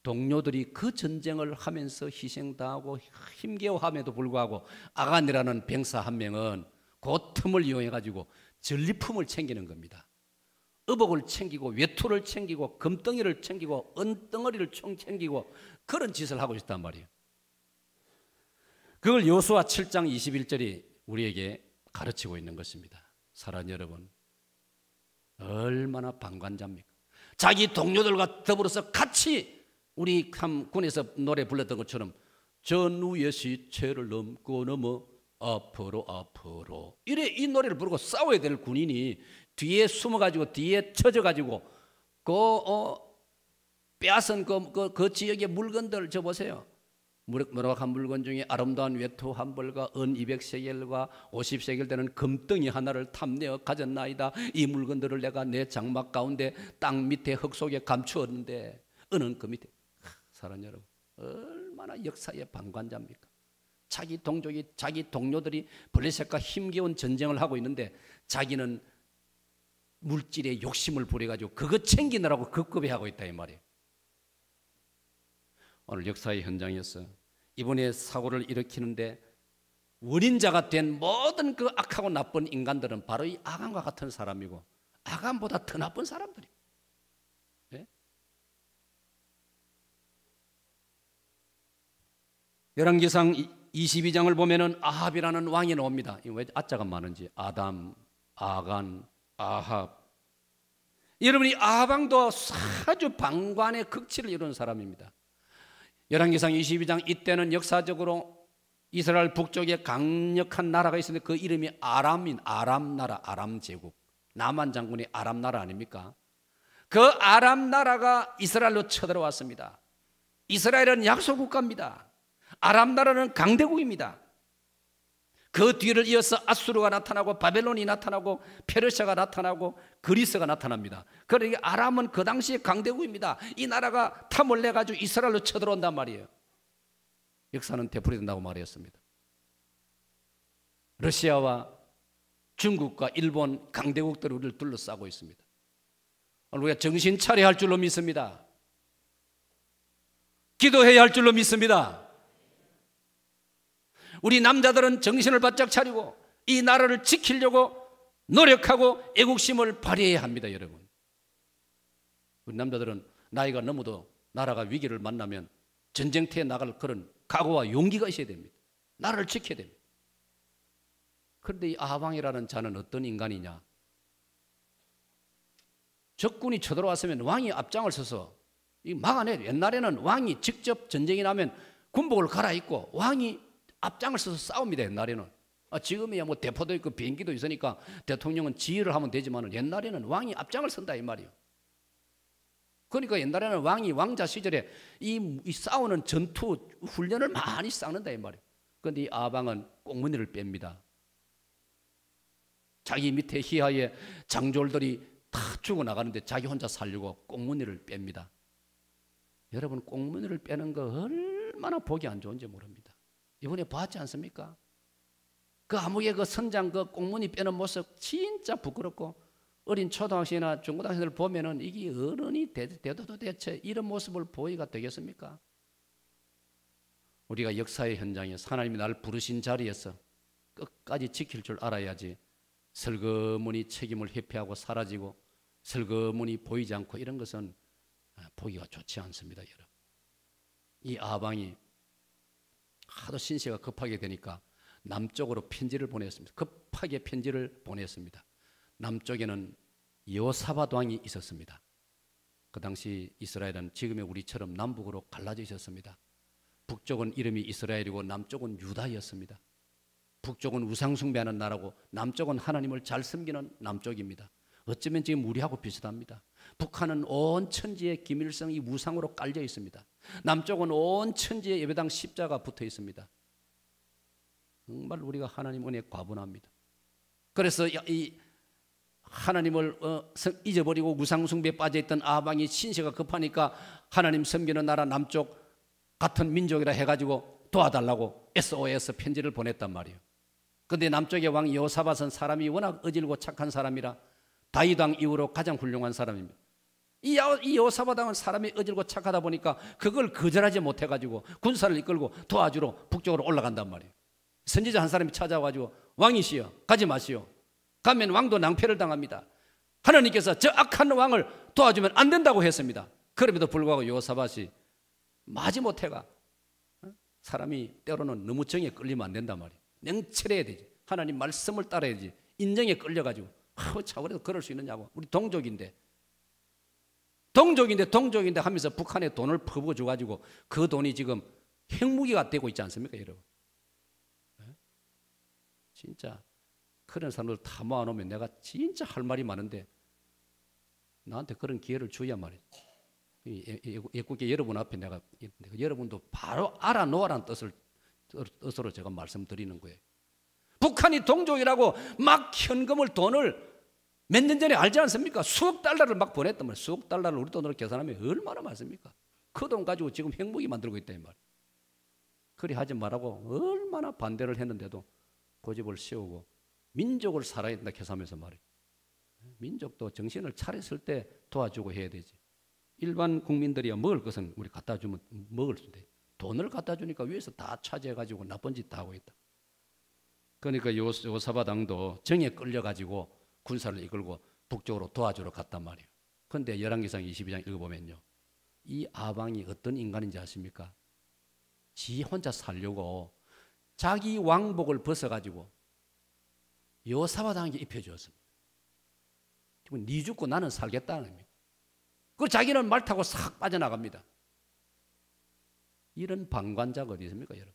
동료들이 그 전쟁을 하면서 희생당하고 힘겨워함에도 불구하고 아간이라는 병사 한 명은 그 틈을 이용해 가지고 전리품을 챙기는 겁니다. 의복을 챙기고 외투를 챙기고 금덩이를 챙기고 은덩어리를 챙기고 그런 짓을 하고 있단 말이에요. 그걸 여호수아 7장 21절이 우리에게 가르치고 있는 것입니다. 사랑하는 여러분, 얼마나 방관자입니까? 자기 동료들과 더불어서 같이 우리 군에서 노래 불렀던 것처럼 전우의 시체를 넘고 넘어 앞으로 이래 이 노래를 부르고 싸워야 될 군인이 뒤에 숨어가지고 뒤에 쳐져가지고 빼앗은 그 지역의 물건들 저 보세요. 무락한 물건 중에 아름다운 외투 한 벌과 은 200세겔과 50세겔 되는 금덩이 하나를 탐내어 가졌나이다. 이 물건들을 내가 내 장막 가운데 땅 밑에 흙 속에 감추었는데 은은 그 밑에. 사랑하는 여러분, 얼마나 역사의 방관자입니까? 자기 동족이, 자기 동료들이 블레셋과 힘겨운 전쟁을 하고 있는데 자기는 물질에 욕심을 부려가지고 그거 챙기느라고 급급해하고 있다 이 말이에요. 오늘 역사의 현장에서 이번에 사고를 일으키는데 원인자가 된 모든 그 악하고 나쁜 인간들은 바로 이 아간과 같은 사람이고 아간보다 더 나쁜 사람들이에요. 네? 열왕기상 22장을 보면은 아합이라는 왕이 나옵니다. 왜 아자가 많은지. 아담, 아간, 아합. 여러분이 아합 왕도 아주 방관의 극치를 이룬 사람입니다. 열왕기상 22장 이때는 역사적으로 이스라엘 북쪽에 강력한 나라가 있었는데 그 이름이 아람인 아람 나라, 아람 제국. 나만 장군이 아람 나라 아닙니까? 그 아람 나라가 이스라엘로 쳐들어왔습니다. 이스라엘은 약속 국가입니다. 아람 나라는 강대국입니다. 그 뒤를 이어서 아수르가 나타나고 바벨론이 나타나고 페르시아가 나타나고 그리스가 나타납니다. 그러니까 아람은 그 당시의 강대국입니다. 이 나라가 탐을 내가지고 이스라엘로 쳐들어온단 말이에요. 역사는 되풀이된다고 말했습니다. 러시아와 중국과 일본 강대국들이 우리를 둘러싸고 있습니다. 우리가 정신 차려야 할 줄로 믿습니다. 기도해야 할 줄로 믿습니다. 우리 남자들은 정신을 바짝 차리고 이 나라를 지키려고 노력하고 애국심을 발휘해야 합니다. 여러분, 우리 남자들은 나이가 넘어도 나라가 위기를 만나면 전쟁터에 나갈 그런 각오와 용기가 있어야 됩니다. 나라를 지켜야 됩니다. 그런데 이 아합왕이라는 자는 어떤 인간이냐? 적군이 쳐들어왔으면 왕이 앞장을 서서 막아내요. 옛날에는 왕이 직접 전쟁이 나면 군복을 갈아입고 왕이 앞장을 서서 싸웁니다. 옛날에는. 지금이야 뭐 대포도 있고 비행기도 있으니까 대통령은 지휘를 하면 되지만 옛날에는 왕이 앞장을 선다 이 말이에요. 그러니까 옛날에는 왕이 왕자 시절에 이 싸우는 전투 훈련을 많이 쌓는다 이 말이에요. 그런데 이 아합왕은 꽁무니를 뺍니다. 자기 밑에 희하의 장졸들이 다 죽어나가는데 자기 혼자 살려고 꽁무니를 뺍니다. 여러분, 꽁무니를 빼는 거 얼마나 보기 안 좋은지 모릅니다. 이번에 봤지 않습니까? 그 암흑의 그 선장 그 꽁무니 빼는 모습 진짜 부끄럽고, 어린 초등학생이나 중고등학생들 보면은 이게 어른이 돼도 도대체 이런 모습을 보이가 되겠습니까? 우리가 역사의 현장에서 하나님이 나를 부르신 자리에서 끝까지 지킬 줄 알아야지 슬그머니 책임을 회피하고 사라지고 슬그머니 보이지 않고 이런 것은 보기가 좋지 않습니다, 여러분. 이 아방이 하도 신세가 급하게 되니까 남쪽으로 편지를 보냈습니다. 급하게 편지를 보냈습니다. 남쪽에는 여호사밧 왕이 있었습니다. 그 당시 이스라엘은 지금의 우리처럼 남북으로 갈라져 있었습니다. 북쪽은 이름이 이스라엘이고 남쪽은 유다였습니다. 북쪽은 우상숭배하는 나라고 남쪽은 하나님을 잘 섬기는 남쪽입니다. 어쩌면 지금 우리하고 비슷합니다. 북한은 온 천지에 김일성이 우상으로 깔려 있습니다. 남쪽은 온 천지에 예배당 십자가 붙어 있습니다. 정말 우리가 하나님 은혜에 과분합니다. 그래서 이 하나님을 잊어버리고 우상숭배에 빠져있던 아방이 신세가 급하니까 하나님 섬기는 나라 남쪽 같은 민족이라 해가지고 도와달라고 SOS 편지를 보냈단 말이에요. 그런데 남쪽의 왕 여호사밧은 사람이 워낙 어질고 착한 사람이라 다윗 왕 이후로 가장 훌륭한 사람입니다. 이 여호사밧 왕은 사람이 어질고 착하다 보니까 그걸 거절하지 못해가지고 군사를 이끌고 도와주러 북쪽으로 올라간단 말이에요. 선지자 한 사람이 찾아와가지고 왕이시여 가지 마시오. 가면 왕도 낭패를 당합니다. 하나님께서 저 악한 왕을 도와주면 안 된다고 했습니다. 그럼에도 불구하고 여호사밧이 마지못해가 사람이 때로는 너무 정에 끌리면 안 된단 말이에요. 냉철해야 되지. 하나님 말씀을 따라야지. 인정에 끌려가지고 참 그래도 그럴 수 있느냐고. 우리 동족인데 하면서 북한에 돈을 퍼부어줘가지고 그 돈이 지금 핵무기가 되고 있지 않습니까, 여러분? 진짜 그런 사람들 다 모아놓으면 내가 진짜 할 말이 많은데 나한테 그런 기회를 주야 말이지. 애국계 여러분 앞에 내가 여러분도 바로 알아놓으라는 뜻으로 제가 말씀드리는 거예요. 북한이 동족이라고 막 현금을 돈을 몇 년 전에 알지 않습니까? 수억 달러를 막 보냈단 말이에요. 수억 달러를 우리 돈으로 계산하면 얼마나 많습니까? 그 돈 가지고 지금 핵무기 만들고 있다 이 말이에요. 그리 하지 말라고 얼마나 반대를 했는데도 고집을 세우고 민족을 살아야 된다 계산하면서 말이에요. 민족도 정신을 차렸을 때 도와주고 해야 되지. 일반 국민들이야 먹을 것은 우리 갖다 주면 먹을 수 돼. 돈을 갖다 주니까 위에서 다 차지해가지고 나쁜 짓 다 하고 있다. 그러니까 여호사밧 왕도 정에 끌려가지고 군사를 이끌고 북쪽으로 도와주러 갔단 말이에요. 그런데 열왕기상 22장 읽어보면요, 이 아방이 어떤 인간인지 아십니까? 지 혼자 살려고 자기 왕복을 벗어가지고 여호사밧 왕에게 입혀주었습니다. 지금 네 죽고 나는 살겠다는 겁니다. 그 자기는 말 타고 싹 빠져나갑니다. 이런 방관자가 어디 있습니까, 여러분?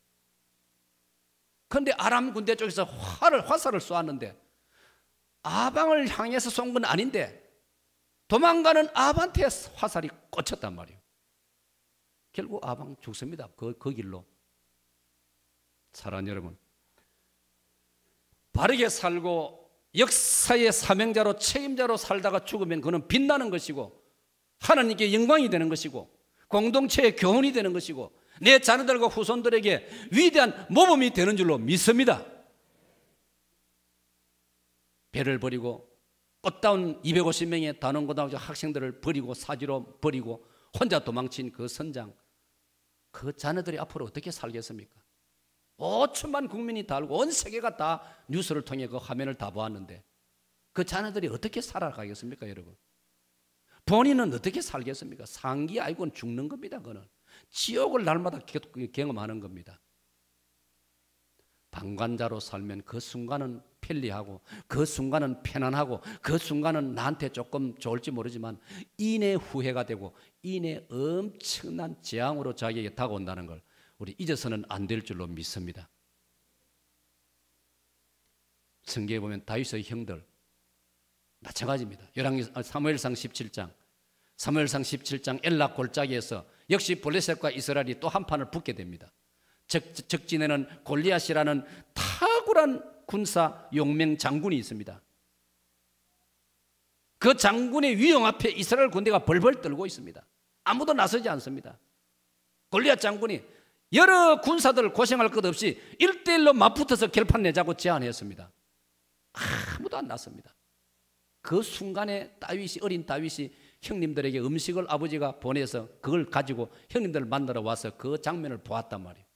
그런데 아람 군대 쪽에서 화살을 쏘았는데 아방을 향해서 쏜 건 아닌데 도망가는 아방한테 화살이 꽂혔단 말이에요. 결국 아방 죽습니다. 그 길로. 사랑하는 여러분, 바르게 살고 역사의 사명자로 책임자로 살다가 죽으면 그는 빛나는 것이고 하나님께 영광이 되는 것이고 공동체의 교훈이 되는 것이고 내 자녀들과 후손들에게 위대한 모범이 되는 줄로 믿습니다. 배를 버리고 꽃다운 250명의 단원고등학교 학생들을 버리고 사지로 버리고 혼자 도망친 그 선장, 그 자녀들이 앞으로 어떻게 살겠습니까? 5천만 국민이 다 알고 온 세계가 다 뉴스를 통해 그 화면을 다 보았는데 그 자녀들이 어떻게 살아가겠습니까, 여러분? 본인은 어떻게 살겠습니까? 상기 아니고는 죽는 겁니다. 그는 지옥을 날마다 경험하는 겁니다. 방관자로 살면 그 순간은 편리하고 그 순간은 편안하고 그 순간은 나한테 조금 좋을지 모르지만 이내 후회가 되고 이내 엄청난 재앙으로 자기에게 다가온다는 걸 우리 잊어서는 안 될 줄로 믿습니다. 성경에 보면 다윗의 형들 마찬가지입니다. 사무엘상 17장 엘라 골짜기에서 역시 블레셋과 이스라엘이 또 한판을 붙게 됩니다. 적진에는 골리앗이라는 탁월한 군사 용맹 장군이 있습니다. 그 장군의 위용 앞에 이스라엘 군대가 벌벌 떨고 있습니다. 아무도 나서지 않습니다. 골리앗 장군이 여러 군사들 고생할 것 없이 1대1로 맞붙어서 결판 내자고 제안했습니다. 아무도 안 났습니다. 그 순간에 어린 다윗이 형님들에게 음식을 아버지가 보내서 그걸 가지고 형님들을 만나러 와서 그 장면을 보았단 말이에요.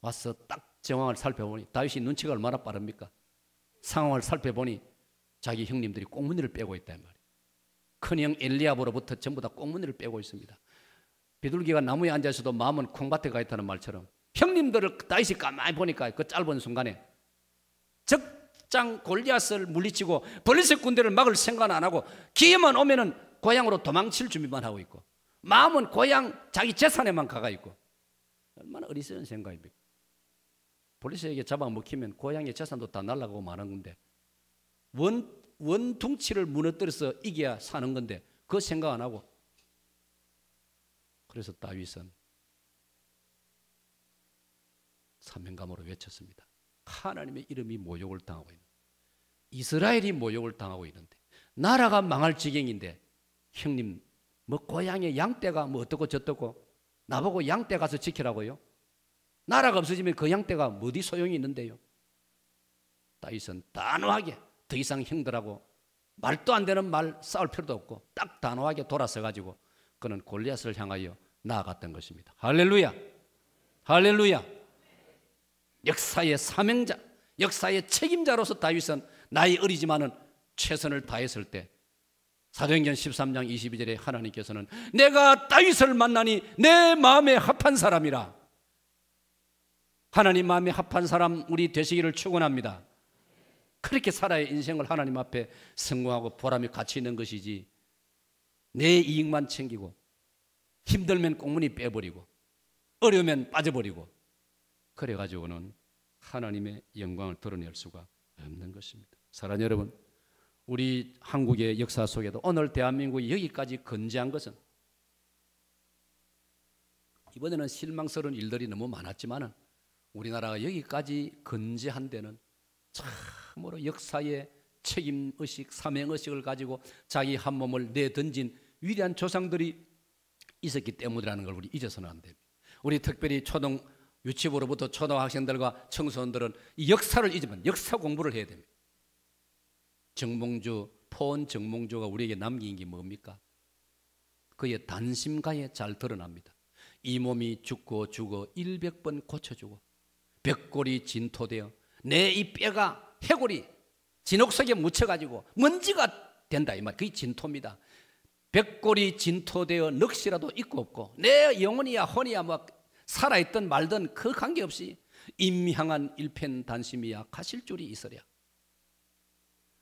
와서 딱 정황을 살펴보니 다윗이 눈치가 얼마나 빠릅니까? 상황을 살펴보니 자기 형님들이 꽁무니를 빼고 있단 말이에요. 큰형 엘리압으로부터 전부 다 꽁무니를 빼고 있습니다. 비둘기가 나무에 앉아서도 마음은 콩밭에 가 있다는 말처럼 형님들을 다윗이 가만히 보니까 그 짧은 순간에 적장 골리앗을 물리치고 블레셋 군대를 막을 생각 안 하고 기회만 오면은 고향으로 도망칠 준비만 하고 있고 마음은 고향 자기 재산에만 가가 있고 얼마나 어리석은 생각입니까? 블레셋에게 잡아먹히면 고향의 재산도 다 날아가고 마는 건데 원퉁치를 무너뜨려서 이겨야 사는 건데 그 생각 안 하고 그래서 다윗은 사명감으로 외쳤습니다. 하나님의 이름이 모욕을 당하고 있는데 이스라엘이 모욕을 당하고 있는데 나라가 망할 지경인데 형님 뭐 고향의 양떼가 뭐 어떻고 저떻고 나보고 양떼 가서 지키라고요? 나라가 없어지면 그 양떼가 어디 소용이 있는데요? 다윗은 단호하게 더 이상 형들하고 말도 안 되는 말 싸울 필요도 없고 딱 단호하게 돌아서 가지고 그는 골리앗을 향하여 나아갔던 것입니다. 할렐루야, 할렐루야. 역사의 사명자, 역사의 책임자로서 다윗은 나이 어리지만은 최선을 다했을 때 사도행전 13장 22절에 하나님께서는 내가 다윗을 만나니 내 마음에 합한 사람이라. 하나님 마음에 합한 사람 우리 되시기를 축원합니다. 그렇게 살아야 인생을 하나님 앞에 성공하고 보람이 가치 있는 것이지 내 이익만 챙기고 힘들면 꽁무니 빼버리고 어려우면 빠져버리고 그래가지고는 하나님의 영광을 드러낼 수가 없는 것입니다. 사랑하는 여러분, 우리 한국의 역사 속에도 오늘 대한민국이 여기까지 건재한 것은 이번에는 실망스러운 일들이 너무 많았지만 우리나라가 여기까지 건재한 데는 참으로 역사의 책임의식, 사명의식을 가지고 자기 한 몸을 내던진 위대한 조상들이 있었기 때문이라는 걸 우리 잊어서는 안 됩니다. 우리 특별히 유치부로부터 초등학생들과 청소년들은 이 역사를 잊으면 역사 공부를 해야 됩니다. 포원 정몽주가 우리에게 남긴 게 뭡니까? 그의 단심가에 잘 드러납니다. 이 몸이 죽고 100번 고쳐주고 벽골이 진토되어 내 이 뼈가 해골이 진옥 속에 묻혀가지고 먼지가 된다 이 말. 그게 진토입니다. 벽골이 진토되어 넋이라도 있고 없고 내 영혼이야 혼이야 뭐 살아있든 말든 그 관계없이 임향한 일편단심이야 가실 줄이 있으랴.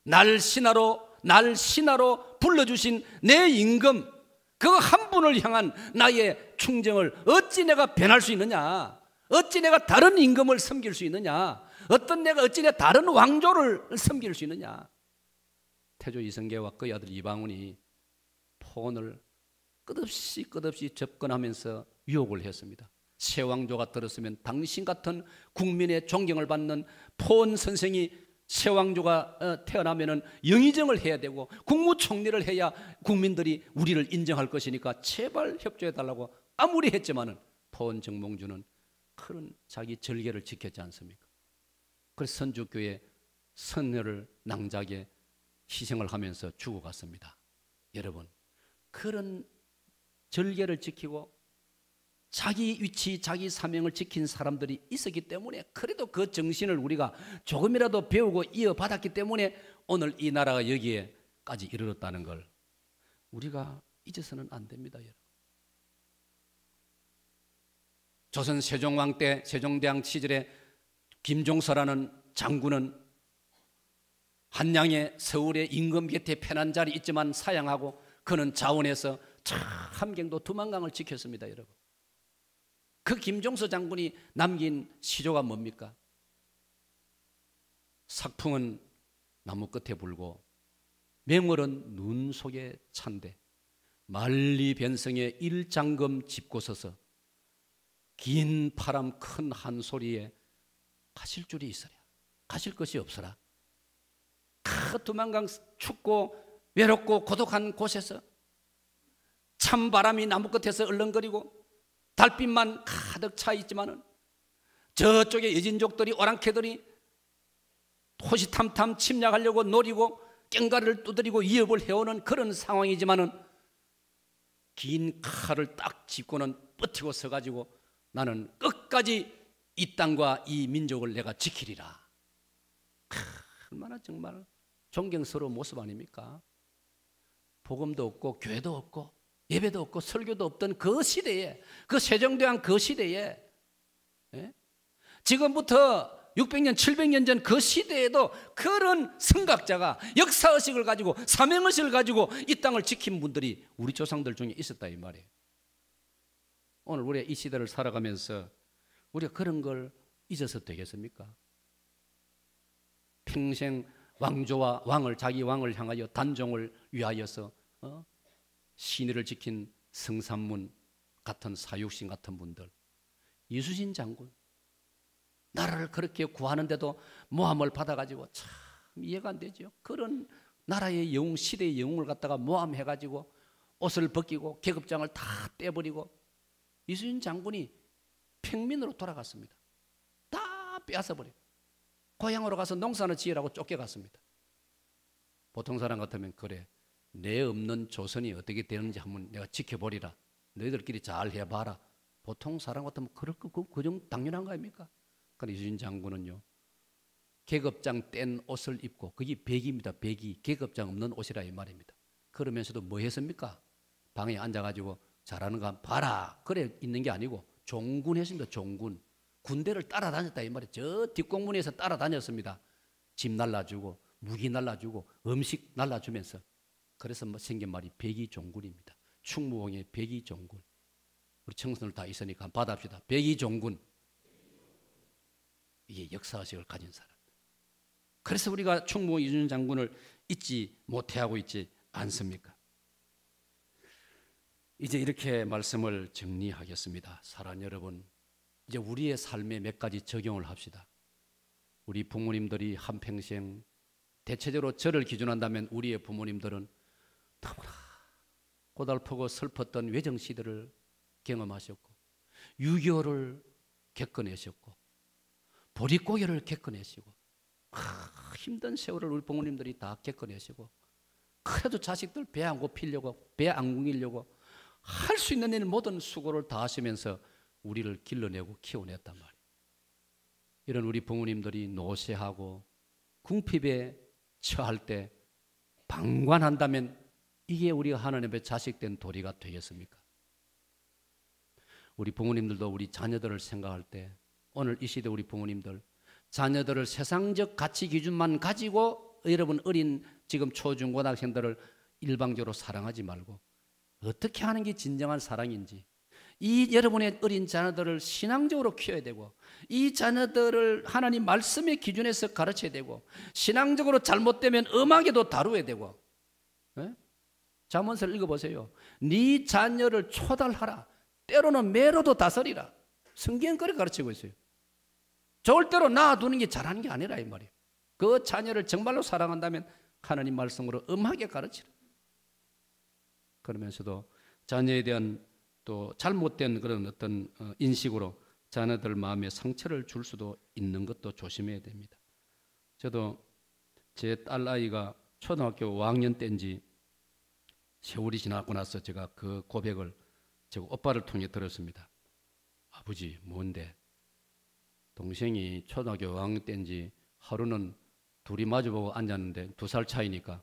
날 신하로 불러주신 내 임금 그 한 분을 향한 나의 충정을 어찌 내가 변할 수 있느냐? 어찌 내가 다른 임금을 섬길 수 있느냐? 어찌 내가 다른 왕조를 섬길 수 있느냐? 태조 이성계와 그의 아들 이방원이 포원을 끝없이 접근하면서 유혹을 했습니다. 새 왕조가 들었으면 당신 같은 국민의 존경을 받는 포원 선생이 새 왕조가 태어나면은 영의정을 해야 되고 국무총리를 해야 국민들이 우리를 인정할 것이니까 제발 협조해 달라고 아무리 했지만은 포원 정몽주는 그런 자기 절개를 지켰지 않습니까? 그래서 선주교회 선녀를 낭자하게 희생을 하면서 죽어갔습니다. 여러분, 그런 절개를 지키고 자기 위치, 자기 사명을 지킨 사람들이 있었기 때문에 그래도 그 정신을 우리가 조금이라도 배우고 이어받았기 때문에 오늘 이 나라가 여기에까지 이르렀다는 걸 우리가 잊어서는 안 됩니다. 여러분. 조선 세종왕 때 세종대왕 시절에 김종서라는 장군은 한양에 서울의 임금 곁에 편한 자리 있지만 사양하고 그는 자원해서 참 함경도 두만강을 지켰습니다. 여러분. 그 김종서 장군이 남긴 시조가 뭡니까? 삭풍은 나무 끝에 불고 맹월은 눈 속에 찬데 만리 변성에 일장금 짚고 서서 긴 바람 큰 한 소리에 가실 줄이 있으랴. 가실 것이 없으라. 그 두만강 춥고 외롭고 고독한 곳에서 찬바람이 나무 끝에서 얼렁거리고 달빛만 가득 차 있지만은 저쪽에 여진족들이 오랑캐들이 호시탐탐 침략하려고 노리고 깽가리를 두드리고 위협을 해오는 그런 상황이지만은 긴 칼을 딱 짚고는 버티고 서가지고 나는 끝까지 이 땅과 이 민족을 내가 지키리라. 얼마나 정말 존경스러운 모습 아닙니까? 복음도 없고 교회도 없고 예배도 없고 설교도 없던 그 시대에, 그 세종대왕 그 시대에, 예? 지금부터 600년, 700년 전 그 시대에도 그런 선각자가 역사의식을 가지고 사명의식을 가지고 이 땅을 지킨 분들이 우리 조상들 중에 있었다 이 말이에요. 오늘 우리가 이 시대를 살아가면서 우리가 그런 걸 잊어서 되겠습니까? 평생 왕조와 왕을, 자기 왕을 향하여 단종을 위하여서 신의를 지킨 성삼문 같은 사육신 같은 분들, 이수신 장군, 나라를 그렇게 구하는데도 모함을 받아가지고 참 이해가 안 되죠. 그런 나라의 영웅, 시대의 영웅을 갖다가 모함해가지고 옷을 벗기고 계급장을 다 떼버리고 이수신 장군이 평민으로 돌아갔습니다. 다 빼앗아버리고 고향으로 가서 농사를 지으라고 쫓겨갔습니다. 보통 사람 같으면 그래, 내 없는 조선이 어떻게 되는지 한번 내가 지켜보리라, 너희들끼리 잘 해봐라. 보통 사람 같으면 그럴 거 그정 당연한 거 아닙니까? 그러나 이수신 장군은요, 계급장 뗀 옷을 입고, 그게 백입니다. 백이 계급장 없는 옷이라 이 말입니다. 그러면서도 뭐 했습니까? 방에 앉아가지고 잘하는 거 봐라, 그래 있는 게 아니고 종군 했습니다. 종군. 군대를 따라다녔다 이 말이에요. 저 뒷공문에서 따라다녔습니다. 집 날라주고 무기 날라주고 음식 날라주면서. 그래서 생긴 말이 백이종군입니다. 충무공의 백이종군. 우리 청소년 다 있으니까 받아합시다. 백이종군. 이게 역사의식을 가진 사람. 그래서 우리가 충무공 이순신 장군을 잊지 못해하고 있지 않습니까? 이제 이렇게 말씀을 정리하겠습니다. 사랑하는 여러분, 이제 우리의 삶에 몇 가지 적용을 합시다. 우리 부모님들이 한평생, 대체적으로 저를 기준한다면 우리의 부모님들은 너무나 고달프고 슬펐던 외정시대를 경험하셨고 6.25를 겪어내셨고 보릿고개를 겪어내시고 힘든 세월을 우리 부모님들이 다 겪어내시고, 그래도 자식들 배 안 고피려고, 배 안 굶기려고 할 수 있는 일 모든 수고를 다 하시면서 우리를 길러내고 키워냈단 말이에요. 이런 우리 부모님들이 노쇠하고 궁핍에 처할 때 방관한다면 이게 우리가 하나님 앞에 자식된 도리가 되겠습니까? 우리 부모님들도 우리 자녀들을 생각할 때, 오늘 이 시대 우리 부모님들 자녀들을 세상적 가치 기준만 가지고 여러분 어린 지금 초중고등학생들을 일방적으로 사랑하지 말고 어떻게 하는 게 진정한 사랑인지, 이 여러분의 어린 자녀들을 신앙적으로 키워야 되고, 이 자녀들을 하나님 말씀의 기준에서 가르쳐야 되고, 신앙적으로 잘못되면 엄하게도 다루어야 되고. 네? 잠언서를 읽어보세요. 네 자녀를 초달하라, 때로는 매로도 다스리라. 성경은 그렇게 가르치고 있어요. 좋을 대로 놔두는 게 잘하는 게 아니라 이 말이에요. 그 자녀를 정말로 사랑한다면 하나님 말씀으로 엄하게 가르치라. 그러면서도 자녀에 대한 또 잘못된 그런 어떤 인식으로 자녀들 마음에 상처를 줄 수도 있는 것도 조심해야 됩니다. 저도 제 딸아이가 초등학교 5학년 때인지 세월이 지나고 나서 제가 그 고백을 제가 오빠를 통해 들었습니다. 아버지, 뭔데? 동생이 초등학교 5학년 때인지 하루는 둘이 마주보고 앉았는데 2살 차이니까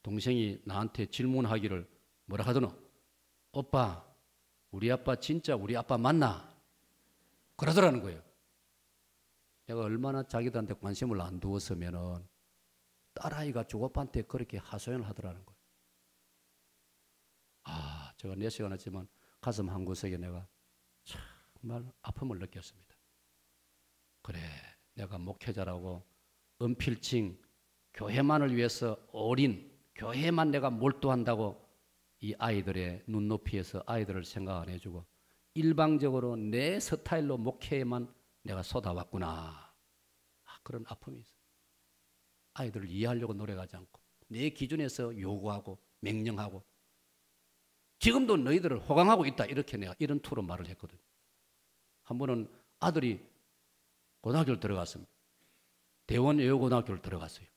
동생이 나한테 질문하기를 뭐라 하더노? 오빠, 우리 아빠 진짜 우리 아빠 맞나? 그러더라는 거예요. 내가 얼마나 자기들한테 관심을 안 두었으면은 딸아이가 조오빠한테 그렇게 하소연을 하더라는 거예요. 아, 제가 4시간 했지만 가슴 한구석에 내가 정말 아픔을 느꼈습니다. 그래, 내가 목회자라고 은필칭 교회만을 위해서 올인, 교회만 내가 몰두한다고 이 아이들의 눈높이에서 아이들을 생각 안 해주고 일방적으로 내 스타일로 목회에만 내가 쏟아왔구나. 그런 아픔이 있어요. 아이들을 이해하려고 노력하지 않고 내 기준에서 요구하고 명령하고 지금도 너희들을 호강하고 있다, 이렇게 내가 이런 투로 말을 했거든요. 한 번은 아들이 고등학교를 들어갔습니다. 대원여고등학교를 들어갔어요.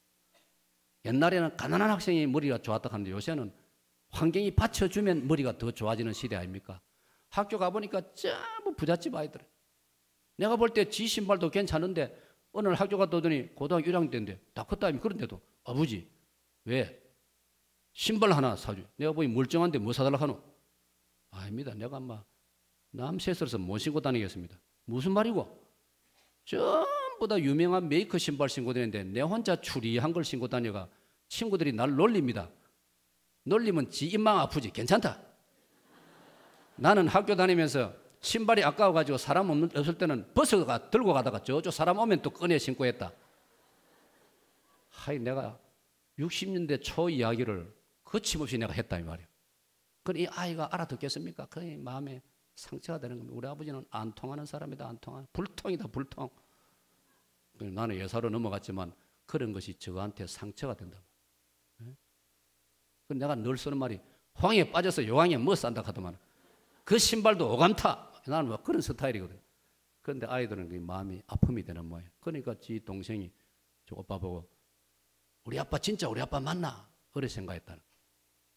옛날에는 가난한 학생이 머리가 좋았다 하는데 요새는 환경이 받쳐주면 머리가 더 좋아지는 시대 아닙니까? 학교 가보니까 전부 부잣집 아이들. 내가 볼 때 지 신발도 괜찮은데 어느 날 학교 갔다 오더니 고등학교 1학년 때인데 다 컸다. 그런데도 아버지 왜? 신발 하나 사줘. 내가 보니 멀쩡한데 뭐 사달라 하노? 아닙니다. 내가 막 남세스러서 못 신고 다니겠습니다. 무슨 말이고? 전부 다 유명한 메이커 신발 신고 다니는데 내 혼자 추리한 걸 신고 다녀가 친구들이 날 놀립니다. 놀리면 지 입망 아프지. 괜찮다. 나는 학교 다니면서 신발이 아까워가지고 사람 없을 때는 버스가 들고 가다가 저쪽 사람 오면 또 꺼내 신고 했다. 하이 내가 60년대 초 이야기를 거침없이 내가 했다 이 말이에요. 그럼 이 아이가 알아듣겠습니까? 그 마음에 상처가 되는 겁니다. 우리 아버지는 안 통하는 사람이다. 안 통하는 불통이다. 불통. 나는 예사로 넘어갔지만 그런 것이 저한테 상처가 된다. 내가 늘 쓰는 말이 황에 빠져서 요강에 뭐 싼다 하더만 그 신발도 오감타. 나는 뭐 그런 스타일이거든. 그런데 아이들은 그 마음이 아픔이 되는 모양. 그러니까 지 동생이 저 오빠 보고 우리 아빠 진짜 우리 아빠 맞나? 그래 생각했다는.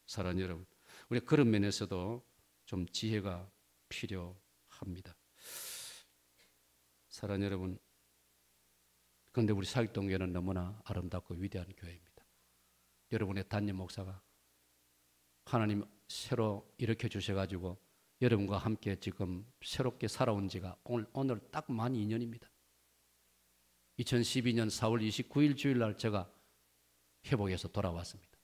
사랑하는 여러분, 우리 그런 면에서도 좀 지혜가 필요합니다. 사랑하는 여러분, 그런데 우리 사익동교회는 너무나 아름답고 위대한 교회입니다. 여러분의 담임 목사가 하나님 새로 일으켜 주셔가지고 여러분과 함께 지금 새롭게 살아온 지가 오늘 딱 만 2년입니다. 2012년 4월 29일 주일날 제가 회복해서 돌아왔습니다.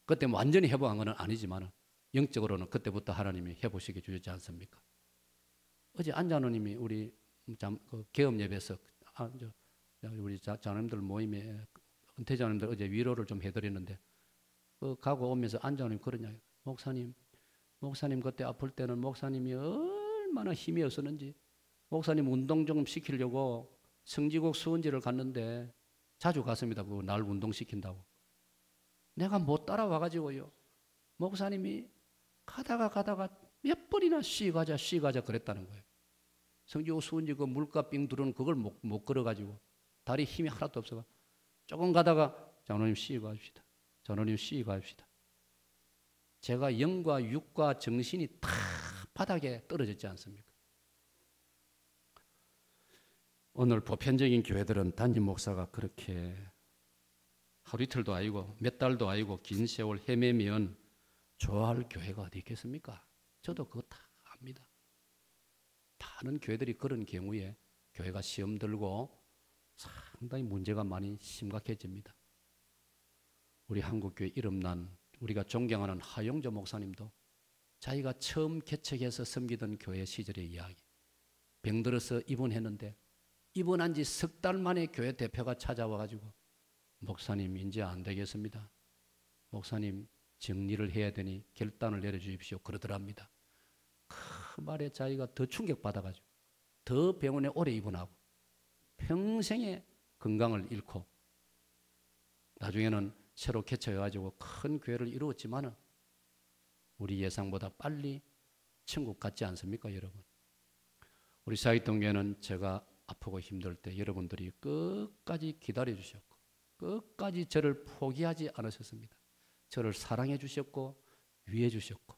그때 완전히 회복한 건 아니지만 영적으로는 그때부터 하나님이 회복시켜 주셨지 않습니까? 어제 안자노님이 우리 개업 예배에서 우리 자녀님들 모임에 은퇴자님들 어제 위로를 좀 해드리는데 가고 오면서 안자노님 그러냐, 목사님 그때 아플 때는 목사님이 얼마나 힘이 없었는지 목사님 운동 좀 시키려고 성지국 수원지를 갔는데 자주 갔습니다. 그거 날 운동시킨다고. 내가 못 따라와가지고요. 목사님이 가다가 몇 번이나 쉬가자 그랬다는 거예요. 성지국 수원지 그 물가 빙 들어오는 그걸 못 걸어가지고 다리 힘이 하나도 없어가 조금 가다가 장로님 쉬고 합시다. 장로님 쉬고 합시다. 제가 영과 육과 정신이 다 바닥에 떨어졌지 않습니까? 오늘 보편적인 교회들은 담임 목사가 그렇게 하루 이틀도 아니고 몇 달도 아니고 긴 세월 헤매면 좋아할 교회가 어디 있겠습니까? 저도 그거 다 압니다. 다른 교회들이 그런 경우에 교회가 시험 들고 상당히 문제가 많이 심각해집니다. 우리 한국교회 이름난 우리가 존경하는 하용조 목사님도 자기가 처음 개척해서 섬기던 교회 시절의 이야기, 병들어서 입원했는데 입원한 지 석 달 만에 교회 대표가 찾아와가지고 목사님 이제 안 되겠습니다. 목사님 정리를 해야 되니 결단을 내려주십시오. 그러더랍니다. 그 말에 자기가 더 충격받아가지고 더 병원에 오래 입원하고 평생의 건강을 잃고 나중에는 새로 개척해가지고 큰 교회를 이루었지만 우리 예상보다 빨리 천국 갔지 않습니까, 여러분? 우리 사익동교회는 제가 아프고 힘들 때 여러분들이 끝까지 기다려 주셨고 끝까지 저를 포기하지 않으셨습니다. 저를 사랑해 주셨고 위해 주셨고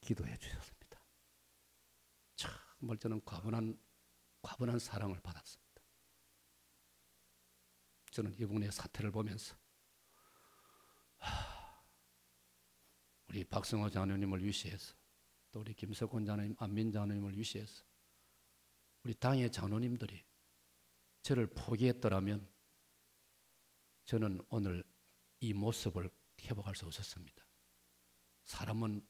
기도해 주셨습니다. 정말 저는 과분한 사랑을 받았습니다. 저는 이분의 사태를 보면서 우리 박성호 장로님을 위시해서 또 우리 김석훈 장로님, 안민 장로님을 위시해서 우리 당의 장로님들이 저를 포기했더라면 저는 오늘 이 모습을 회복할 수 없었습니다. 사람은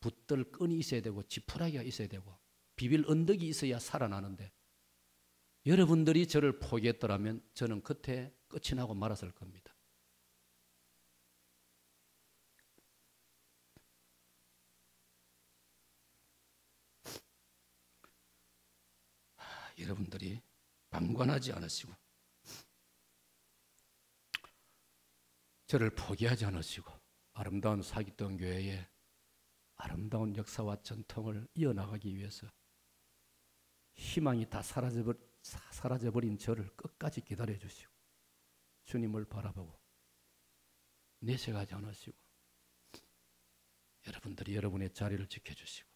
붙들 끈이 있어야 되고 지푸라기가 있어야 되고 비빌 언덕이 있어야 살아나는데 여러분들이 저를 포기했더라면 저는 그때 끝이 나고 말았을 겁니다. 여러분들이 방관하지 않으시고 저를 포기하지 않으시고 아름다운 사기동 교회에 아름다운 역사와 전통을 이어나가기 위해서 희망이 다 사라져버린 저를 끝까지 기다려주시고 주님을 바라보고 내색하지 않으시고 여러분들이 여러분의 자리를 지켜주시고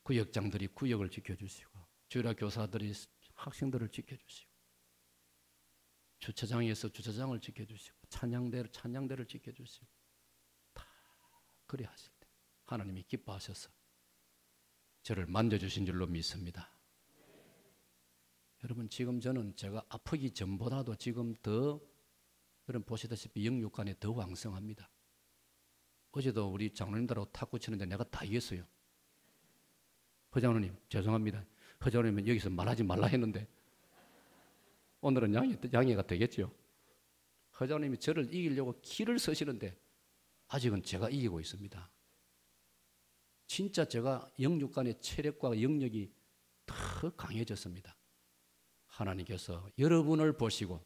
구역장들이 구역을 지켜주시고 주일학 교사들이 학생들을 지켜주시고 주차장에서 주차장을 지켜주시고 찬양대를 지켜주시고 다 그리 하실 때 하나님이 기뻐하셔서 저를 만져주신 줄로 믿습니다. 여러분 지금 저는 제가 아프기 전보다도 지금 더 여러분 보시다시피 영육간에 더 왕성합니다. 어제도 우리 장로님들하고 탁구 치는데 내가 다 이겼어요. 허장로님 죄송합니다. 허장로님은 여기서 말하지 말라 했는데 오늘은 양해가 되겠죠. 허장로님이 저를 이기려고 길을 서시는데 아직은 제가 이기고 있습니다. 진짜 제가 영육간의 체력과 영역이 더 강해졌습니다. 하나님께서 여러분을 보시고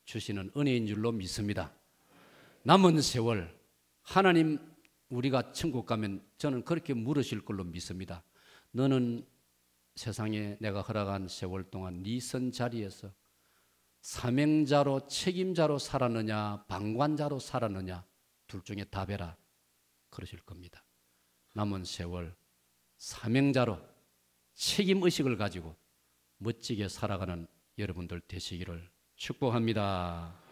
주시는 은혜인 줄로 믿습니다. 남은 세월 하나님 우리가 천국 가면 저는 그렇게 물으실 걸로 믿습니다. 너는 세상에 내가 허락한 세월 동안 네 선 자리에서 사명자로 책임자로 살았느냐 방관자로 살았느냐 둘 중에 답해라 그러실 겁니다. 남은 세월 사명자로 책임의식을 가지고 멋지게 살아가는 여러분들 되시기를 축복합니다.